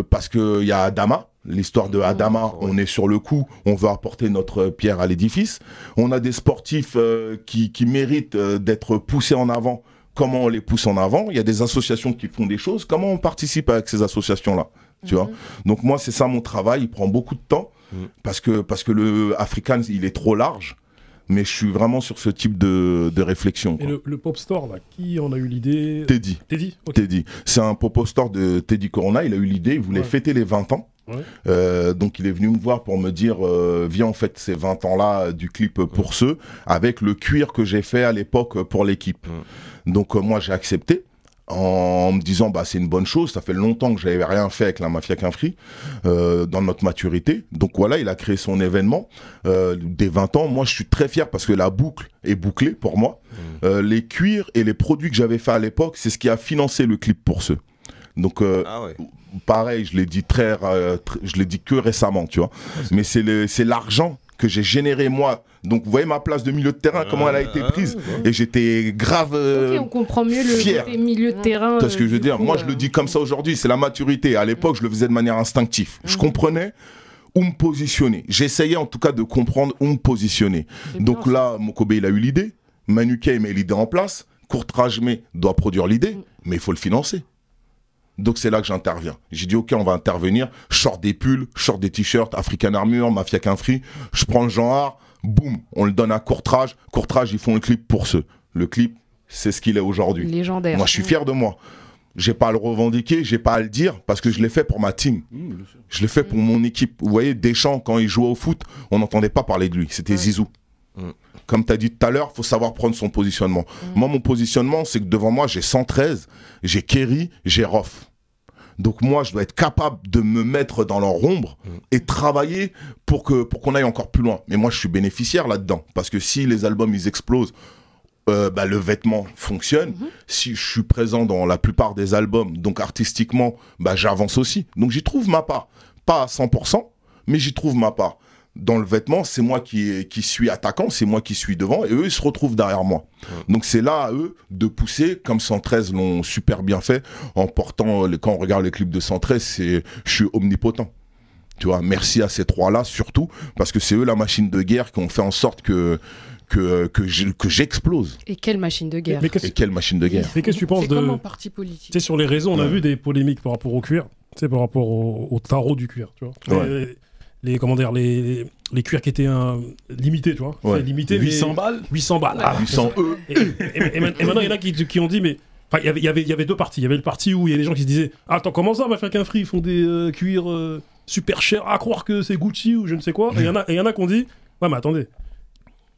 parce qu'il y a Adama, l'histoire de Adama, on est sur le coup, on veut apporter notre pierre à l'édifice. On a des sportifs qui méritent d'être poussés en avant. Comment on les pousse en avant? Il y a des associations qui font des choses. Comment on participe avec ces associations-là? Tu vois? Donc moi, c'est ça mon travail. Il prend beaucoup de temps parce que le African, il est trop large. Mais je suis vraiment sur ce type de réflexion. Et le Pop Store, là, qui en a eu l'idée? Teddy. Teddy, okay. Teddy. C'est un Pop Store de Teddy Corona. Il a eu l'idée, il voulait fêter les 20 ans. Donc il est venu me voir pour me dire viens, on fête ces 20 ans-là du clip pour ceux, avec le cuir que j'ai fait à l'époque pour l'équipe. Donc moi j'ai accepté. En me disant bah c'est une bonne chose, ça fait longtemps que j'avais rien fait avec la Mafia Qu'un Free dans notre maturité. Donc voilà, il a créé son événement des 20 ans. Moi je suis très fier parce que la boucle est bouclée pour moi. Les cuirs et les produits que j'avais fait à l'époque, c'est ce qui a financé le clip pour ceux. Donc pareil, je l'ai dit je l'ai dit que récemment, tu vois. Mais c'est l'argent que j'ai généré moi. Donc vous voyez ma place de milieu de terrain, comment elle a été prise. Et j'étais grave on comprend mieux le côté milieu de terrain. Parce que je veux dire, moi je le dis comme ça aujourd'hui, c'est la maturité. À l'époque, je le faisais de manière instinctive. Je comprenais où me positionner. J'essayais en tout cas de comprendre où me positionner. Donc là, Mokobe, il a eu l'idée. Manu K met l'idée en place. Courtrage doit produire l'idée, mais il faut le financer. Donc c'est là que j'interviens. J'ai dit ok, on va intervenir. Je sors des pulls, je sors des t-shirts, African Armure, Mafia Qu'un Free. Je prends le genre, boum, on le donne à Courtrage. Courtrage, ils font le clip pour ceux. Le clip, c'est ce qu'il est aujourd'hui. Légendaire. Moi, je suis fier de moi. J'ai pas à le revendiquer, j'ai pas à le dire, parce que je l'ai fait pour ma team. Je l'ai fait pour mon équipe. Vous voyez, Deschamps, quand il jouait au foot, on n'entendait pas parler de lui. C'était Zizou. Comme tu as dit tout à l'heure, il faut savoir prendre son positionnement. Moi, mon positionnement, c'est que devant moi, j'ai 113, j'ai Kerry, j'ai Rof. Donc moi, je dois être capable de me mettre dans leur ombre et travailler pour qu'on aille encore plus loin. Mais moi, je suis bénéficiaire là-dedans. Parce que si les albums, ils explosent, le vêtement fonctionne. Si je suis présent dans la plupart des albums, donc artistiquement, j'avance aussi. Donc j'y trouve ma part. Pas à 100%, mais j'y trouve ma part. Dans le vêtement, c'est moi qui suis attaquant, c'est moi qui suis devant, et eux, ils se retrouvent derrière moi. Donc c'est là à eux de pousser, comme 113 l'ont super bien fait, en portant, quand on regarde les clips de 113, je suis omnipotent. Tu vois, merci à ces trois-là, surtout, parce que c'est eux la machine de guerre qui ont fait en sorte que j'explose. Et quelle machine de guerre. Et quelle machine de guerre. Mais qu'est-ce que tu penses C'est comme un parti politique. Tu sais, sur les réseaux, on a vu des polémiques par rapport au cuir, tu sais, par rapport au tarot du cuir, tu vois. Comment dire, les cuirs qui étaient limités, tu vois. Ouais. Limité, 800 balles 800 balles. 800 E. Et maintenant, il y en a qui ont dit, mais... Enfin, il y avait deux parties. Il y avait le parti où il y a des gens qui se disaient « Attends, comment ça, Mafia Qu'un Free, ils font des cuirs super chers à croire que c'est Gucci ou je ne sais quoi ?» Et il y en a qui ont dit « Ouais, mais attendez,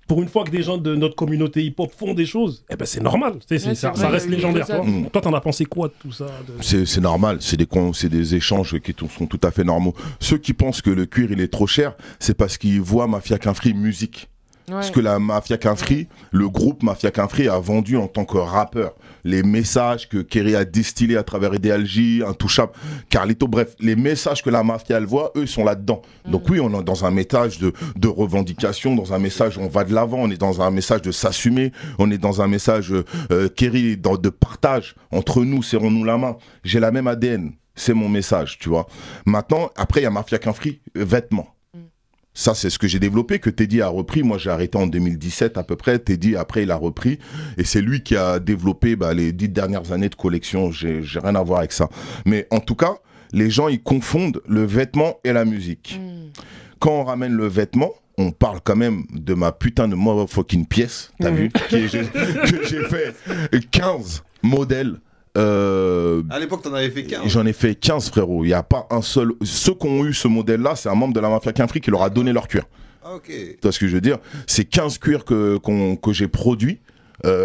pour une fois que des gens de notre communauté hip-hop font des choses, eh ben c'est normal, ça reste légendaire. » Toi, t'en as pensé quoi de tout ça C'est normal, c'est des échanges qui sont tout à fait normaux. Ceux qui pensent que le cuir, il est trop cher, c'est parce qu'ils voient Mafia Qu'un Free musique. Parce que la Mafia Qu'un Free, le groupe Mafia Qu'un Free a vendu en tant que rappeur les messages que Kerry a distillés à travers Idéalgie, Intouchable, Carlito, bref, les messages que la Mafia elle voit, eux sont là-dedans. Donc oui, on est dans un message de revendication, dans un message on va de l'avant, on est dans un message de s'assumer, on est dans un message Kerry de partage entre nous, serrons-nous la main. J'ai la même ADN, c'est mon message, tu vois. Maintenant, après il y a Mafia Qu'un Free, vêtements. Ça, c'est ce que j'ai développé, que Teddy a repris. Moi, j'ai arrêté en 2017 à peu près. Teddy, après, il a repris. Et c'est lui qui a développé les 10 dernières années de collection. J'ai rien à voir avec ça. Mais en tout cas, les gens, ils confondent le vêtement et la musique. Quand on ramène le vêtement, on parle quand même de ma putain de motherfucking pièce, t'as vu, que j'ai fait 15 modèles. À l'époque, t'en avais fait 15. J'en ai fait 15, frérot. Il n'y a pas un seul. Ceux qui ont eu ce modèle-là, c'est un membre de la Mafia Qu'un Free qui leur a donné leur cuir. Ok. Tu vois ce que je veux dire? C'est 15 cuirs que j'ai produits.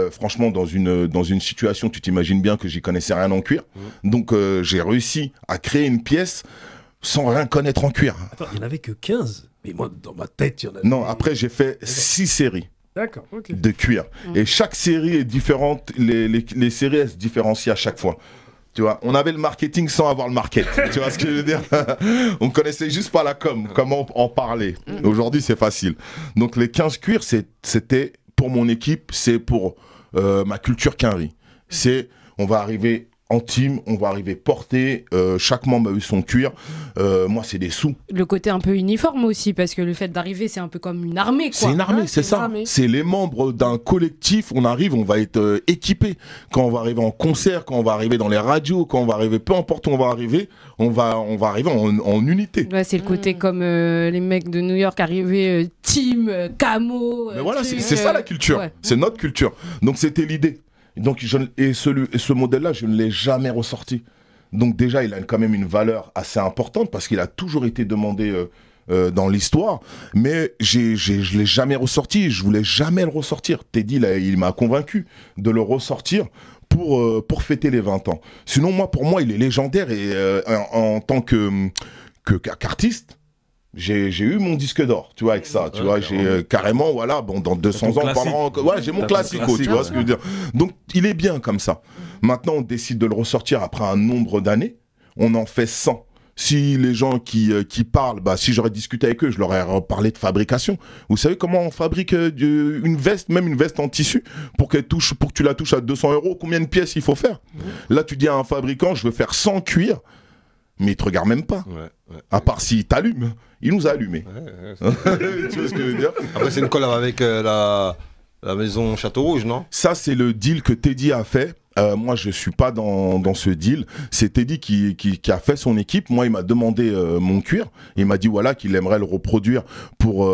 Franchement, dans une situation, tu t'imagines bien que j'y connaissais rien en cuir. Donc, j'ai réussi à créer une pièce sans rien connaître en cuir. Attends, il n'y en avait que 15. Mais moi, dans ma tête, il y en avait... Non, après, j'ai fait 6 séries. D'accord, ok. De cuir. Et chaque série est différente, les séries elles se différencient à chaque fois. Tu vois, on avait le marketing sans avoir le market. Tu vois ce que je veux dire? On connaissait juste pas la com, comment en parler. Aujourd'hui, c'est facile. Donc les 15 cuirs, c'était pour mon équipe, c'est pour ma culture Qu'un Free. C'est, on va arriver en team, on va arriver porté, chaque membre a eu son cuir, moi c'est des sous. Le côté un peu uniforme aussi, parce que le fait d'arriver, c'est un peu comme une armée, quoi. C'est une armée, c'est ça. C'est les membres d'un collectif, on arrive, on va être équipés. Quand on va arriver en concert, quand on va arriver dans les radios, quand on va arriver, peu importe où on va arriver, on va arriver en unité. Ouais, c'est le côté comme les mecs de New York arrivés, team, camo. Mais voilà, c'est ça la culture, ouais. C'est notre culture. Donc c'était l'idée. Donc, ce modèle-là, je ne l'ai jamais ressorti. Donc déjà, il a quand même une valeur assez importante parce qu'il a toujours été demandé dans l'histoire. Mais je ne l'ai jamais ressorti. Je voulais jamais le ressortir. Teddy, là, il m'a convaincu de le ressortir pour fêter les 20 ans. Sinon, pour moi, il est légendaire. Et en tant qu'artiste, j'ai eu mon disque d'or, tu vois, avec ça, tu vois, j'ai carrément, voilà, bon, dans 200 ans, j'ai mon classico, tu vois ce que je veux dire. Donc, il est bien comme ça. Maintenant, on décide de le ressortir après un nombre d'années, on en fait 100. Si les gens qui parlent, si j'aurais discuté avec eux, je leur aurais parlé de fabrication. Vous savez comment on fabrique une veste, même une veste en tissu, pour que tu la touches à 200 €, combien de pièces il faut faire? Là, tu dis à un fabricant, je veux faire 100 cuirs, mais il te regarde même pas. À part s'il t'allume. Il nous a allumés. Tu vois ce que je veux dire? Après, c'est une collab avec la maison Château Rouge, non? Ça, c'est le deal que Teddy a fait. Moi, je suis pas dans ce deal. C'est Teddy qui a fait son équipe. Moi, il m'a demandé mon cuir. Il m'a dit voilà qu'il aimerait le reproduire pour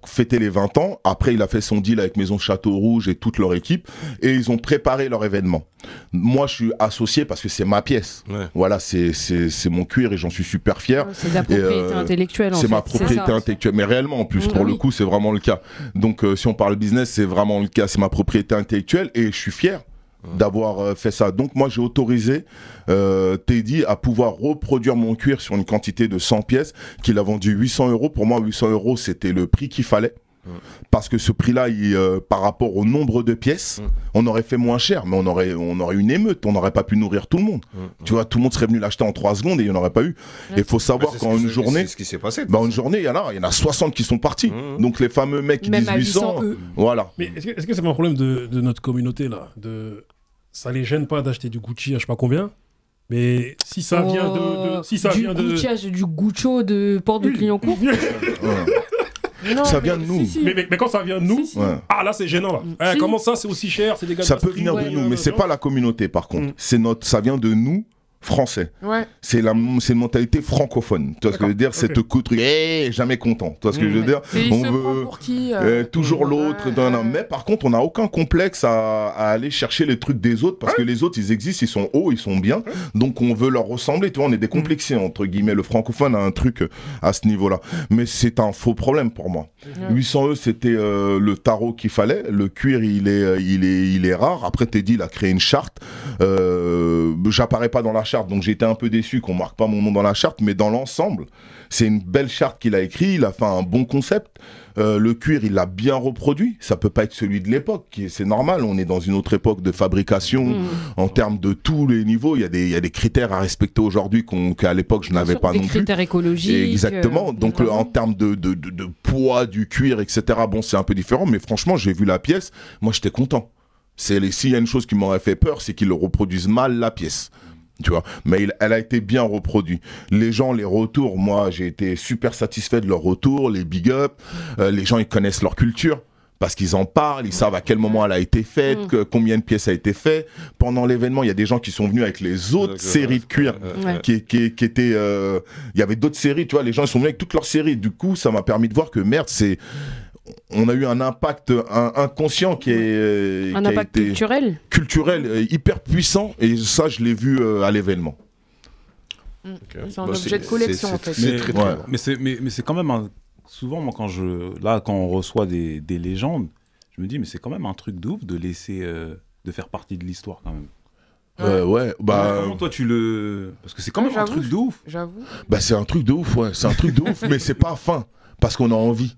fêter les 20 ans. Après, il a fait son deal avec Maison Château Rouge et toute leur équipe. Et ils ont préparé leur événement. Moi, je suis associé parce que c'est ma pièce. Ouais. Voilà, c'est mon cuir et j'en suis super fier. Ouais, c'est de la propriété intellectuelle, en fait. C'est ma propriété intellectuelle. Mais réellement, en plus, pour le coup, c'est vraiment le cas. Donc, si on parle business, c'est vraiment le cas. C'est ma propriété intellectuelle et je suis fier d'avoir fait ça. Donc moi j'ai autorisé Teddy à pouvoir reproduire mon cuir sur une quantité de 100 pièces qu'il a vendu 800 €. Pour moi 800 € c'était le prix qu'il fallait. Parce que ce prix-là, par rapport au nombre de pièces, on aurait fait moins cher, mais on aurait une émeute, on n'aurait pas pu nourrir tout le monde. Tu vois, tout le monde serait venu l'acheter en 3 secondes et il n'y en aurait pas eu. Et il faut savoir qu'en une journée, c'est ce qui s'est passé. Une journée, il y en a 60 qui sont partis. Donc les fameux mecs qui disent 800, voilà. Mais est-ce que c'est pas un problème de notre communauté là, ça les gêne pas d'acheter du Gucci à je sais pas combien? Mais si ça vient de Gucci, du Guccio de Port de Clignancourt. Non, ça vient de nous. Mais quand ça vient de nous, ah là c'est gênant là. Comment ça c'est aussi cher, c'est des gars. Ça peut venir de nous, mais c'est pas la communauté par contre. Ça vient de nous. Français. C'est une mentalité francophone. Tu vois ce que je veux dire? C'est te coûte jamais content. Tu vois ce que je veux dire? On veut pour qui, toujours l'autre. Mais par contre, on n'a aucun complexe à aller chercher les trucs des autres parce que les autres, ils existent, ils sont hauts, ils sont bien. Donc on veut leur ressembler. Tu vois, on est décomplexés entre guillemets. Le francophone a un truc à ce niveau-là. Mais c'est un faux problème pour moi. 800 €, c'était le tarot qu'il fallait. Le cuir, il est rare. Après, Teddy, il a créé une charte. J'apparais pas dans la charte, donc j'ai été un peu déçu qu'on marque pas mon nom dans la charte, mais dans l'ensemble, c'est une belle charte qu'il a écrit. Il a fait un bon concept. Le cuir, il l'a bien reproduit. Ça peut pas être celui de l'époque, c'est normal. On est dans une autre époque de fabrication en termes de tous les niveaux. Il y a des critères à respecter aujourd'hui qu'à l'époque je n'avais pas non plus. Des critères écologiques. Exactement. Donc en termes de poids du cuir, etc. Bon, c'est un peu différent, mais franchement, j'ai vu la pièce. Moi, j'étais content. S'il y a une chose qui m'aurait fait peur, c'est qu'ils reproduisent mal la pièce. Tu vois, mais elle a été bien reproduite. Les gens, les retours, moi, j'ai été super satisfait de leurs retours, les big up. Les gens, ils connaissent leur culture parce qu'ils en parlent, ils savent à quel moment elle a été faite, combien de pièces a été fait. Pendant l'événement, il y a des gens qui sont venus avec les autres séries de cuir qui étaient... Il y avait d'autres séries, tu vois, les gens ils sont venus avec toutes leurs séries. Du coup, ça m'a permis de voir que merde, on a eu un impact inconscient qui est un impact culturel hyper puissant, et ça je l'ai vu à l'événement. C'est un objet de collection en fait. Mais c'est quand même souvent moi quand on reçoit des légendes, je me dis mais c'est quand même un truc de ouf de laisser de faire partie de l'histoire quand même. Comment toi parce que c'est quand même un truc de ouf. J'avoue. C'est un truc de ouf, c'est un truc de ouf, mais c'est pas fin parce qu'on a envie.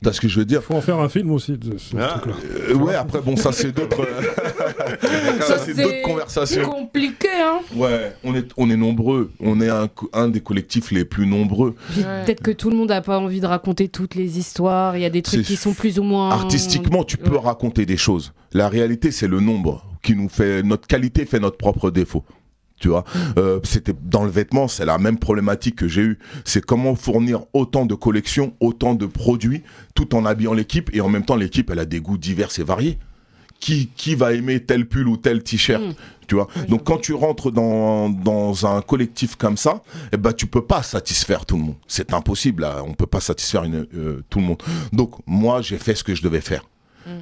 Parce que je veux dire, faut en faire un film aussi de ce truc-là. Après bon, ça c'est d'autres d'autres conversations. C'est compliqué hein. Ouais, on est nombreux, on est un des collectifs les plus nombreux. Peut-être que tout le monde n'a pas envie de raconter toutes les histoires, il y a des trucs qui sont plus ou moins artistiquement, tu peux raconter des choses. La réalité, c'est le nombre qui nous fait notre qualité fait notre propre défaut. Tu vois, c'était dans le vêtement, c'est la même problématique que j'ai eue. C'est comment fournir autant de collections, autant de produits, tout en habillant l'équipe, et en même temps l'équipe, elle a des goûts divers et variés. Qui va aimer tel pull ou tel t-shirt, tu vois. Donc quand tu rentres dans un collectif comme ça, eh ben tu peux pas satisfaire tout le monde. C'est impossible, là. On peut pas satisfaire tout le monde. Donc moi, j'ai fait ce que je devais faire.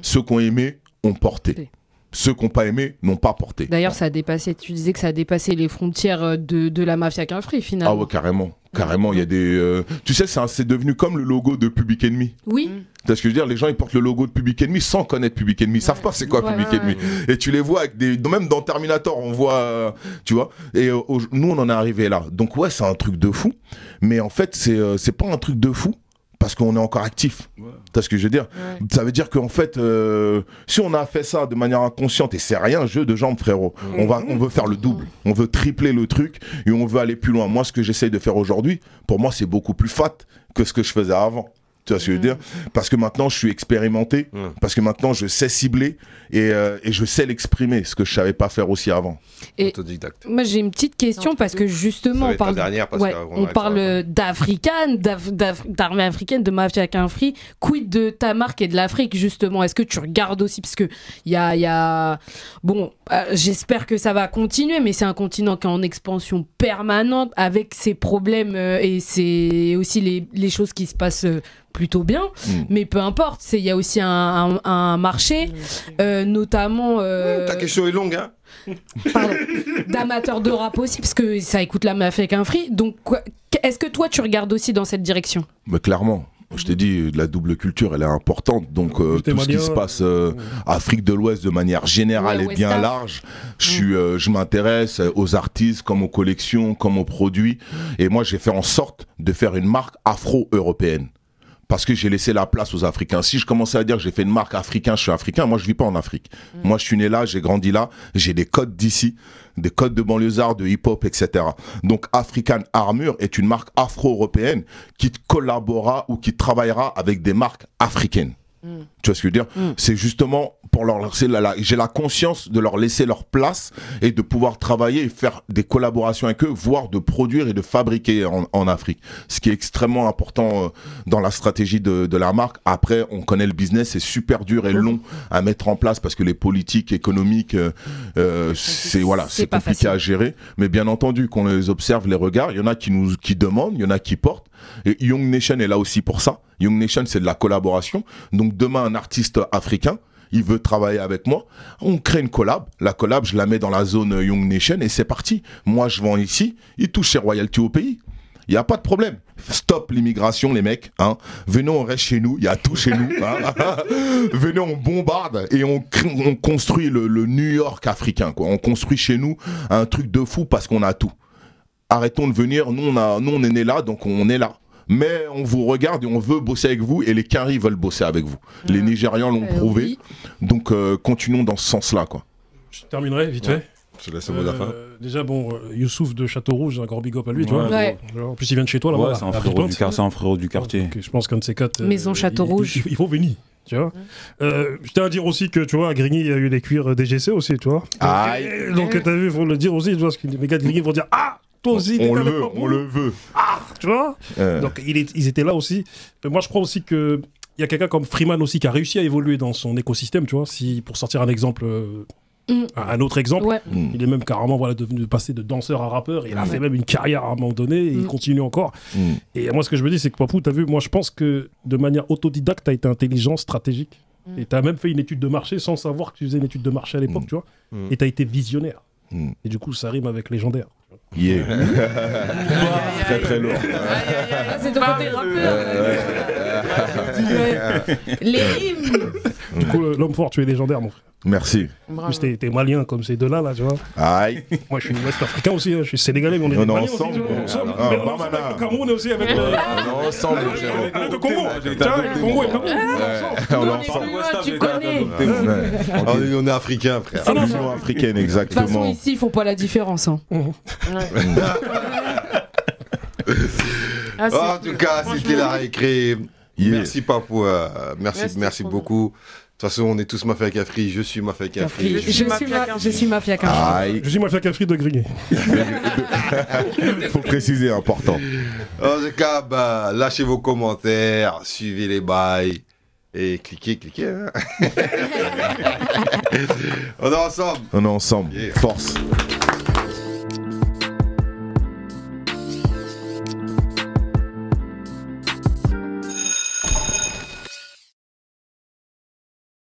Ceux qui ont aimé ont porté. Ceux qui n'ont pas aimé n'ont pas porté. D'ailleurs, ça a dépassé, tu disais que ça a dépassé les frontières de la mafia Qu'un Free, finalement. Ah ouais, carrément. Carrément, il y a des... Tu sais, c'est devenu comme le logo de Public Enemy. Oui. Tu vois ce que je veux dire? Les gens, ils portent le logo de Public Enemy sans connaître Public Enemy. Ils savent pas c'est quoi Public Enemy. Et tu les vois avec des... Même dans Terminator, on voit... tu vois? Et nous, on en est arrivé là. Donc ouais, c'est un truc de fou. Mais en fait, c'est pas un truc de fou. Parce qu'on est encore actif. Tu vois ce que je veux dire? Ça veut dire qu'en fait, si on a fait ça de manière inconsciente, et c'est rien, un jeu de jambes, frérot, on veut faire le double. On veut tripler le truc et on veut aller plus loin. Moi, ce que j'essaye de faire aujourd'hui, pour moi, c'est beaucoup plus fat que ce que je faisais avant. Tu vois ce que je veux dire? Parce que maintenant, je suis expérimenté, parce que maintenant, je sais cibler et je sais l'exprimer, ce que je savais pas faire aussi avant. Et autodidacte. moi, j'ai une petite question parce que justement, on parle d'africaine, d'armée africaine, de mafia Qu'un Free. Quid de ta marque et de l'Afrique, justement? Est-ce que tu regardes aussi? Parce que il y a... Bon, j'espère que ça va continuer, mais c'est un continent qui est en expansion permanente avec ses problèmes et c'est aussi les choses qui se passent plutôt bien, mais peu importe, il y a aussi un marché, notamment... Ta question est longue, hein? Pardon, d'amateurs de rap aussi, parce que ça écoute la mafia Qu'un Free. Donc, est-ce que toi, tu regardes aussi dans cette direction? Mais clairement. Je t'ai dit, la double culture, elle est importante. Donc, tout ce qui se passe Afrique de l'Ouest de manière générale et bien large, je m'intéresse aux artistes, comme aux collections, comme aux produits. Et moi, j'ai fait en sorte de faire une marque afro-européenne. Parce que j'ai laissé la place aux Africains. Si je commençais à dire que j'ai fait une marque africain, je suis africain, moi je vis pas en Afrique. Moi je suis né là, j'ai grandi là, j'ai des codes d'ici, des codes de banlieusards, de hip-hop, etc. Donc African Armure est une marque afro-européenne qui collaborera ou qui travaillera avec des marques africaines. Tu vois ce que je veux dire? C'est justement pour leur laisser j'ai la conscience de leur laisser leur place et de pouvoir travailler et faire des collaborations avec eux, voire de produire et de fabriquer en Afrique. Ce qui est extrêmement important dans la stratégie de la marque. Après, on connaît le business, c'est super dur et long à mettre en place parce que les politiques économiques, c'est compliqué à gérer. Mais bien entendu, qu'on les observe, les regards, il y en a qui demandent, il y en a qui portent. Et Young Nation est là aussi pour ça. Young Nation, c'est de la collaboration. Donc demain, un artiste africain, il veut travailler avec moi, on crée une collab. La collab, je la mets dans la zone Young Nation et c'est parti. Moi, je vends ici, il touche ses royalties au pays. Il n'y a pas de problème. Stop l'immigration, les mecs. Hein. Venez, on reste chez nous. Il y a tout chez nous. Hein. Venez, on bombarde et on construit le New York africain. Quoi. On construit chez nous un truc de fou parce qu'on a tout. Arrêtons de venir. Nous, on est nés là, donc on est là. Mais on vous regarde et on veut bosser avec vous et les Quinri veulent bosser avec vous. Les Nigérians l'ont prouvé. Oui. Donc, continuons dans ce sens-là. Quoi. Je terminerai vite fait. Je te laisse le mot de la fin. Déjà, Youssouf de Château-Rouge, un grand big up à lui, tu vois. Ouais. En plus, il vient de chez toi, là-bas. C'est un frérot du quartier. Donc, je pense qu'un de ces quatre. Maison Château-Rouge. Il faut venir. Tu vois. Je tiens à dire aussi que, tu vois, à Grigny, il y a eu les cuirs DGC aussi, tu vois. Donc, t'as vu, il faut le dire aussi, tu vois, parce que les gars de Grigny vont dire ah! Toi aussi, on le veut. Ah, tu vois. Donc ils étaient là aussi. Moi je crois aussi que il y a quelqu'un comme Freeman aussi qui a réussi à évoluer dans son écosystème, tu vois. Pour sortir un exemple, un autre exemple, il est même carrément devenu passé de danseur à rappeur. Il a fait même une carrière à un moment donné. Et il continue encore. Et moi ce que je me dis c'est que Papou, t'as vu, moi je pense que de manière autodidacte, t'as été intelligent, stratégique. Et t'as même fait une étude de marché sans savoir que tu faisais une étude de marché à l'époque, tu vois. Et t'as été visionnaire. Et du coup, ça rime avec légendaire. Yeah. Très très lourd. C'est ton côté rappeur. Les rimes. Du coup, l'homme fort, tu es légendaire, mon frère. Merci. En plus, t'es malien comme ces deux-là, tu vois. Aïe. Moi, je suis ouest-africain aussi, je suis sénégalais, mais on est ensemble. Le Cameroun aussi avec on est ensemble. Le Congo. Le Congo et le Cameroun. On est ensemble. Tu connais. On est africains, frère. L'Union africaine, exactement. De toute façon, ici, ils font pas la différence. En tout cas, c'était la récré. Merci Papou, merci beaucoup. façon, on est tous Mafia Cafri. Je suis Mafia Cafri. Je suis Mafia Cafri. Je suis Mafia Cafri de Grigny. Faut préciser, important. En tout cas, bah, lâchez vos commentaires, suivez les bails et cliquez. Hein. On est ensemble. On est ensemble. Yeah. Force.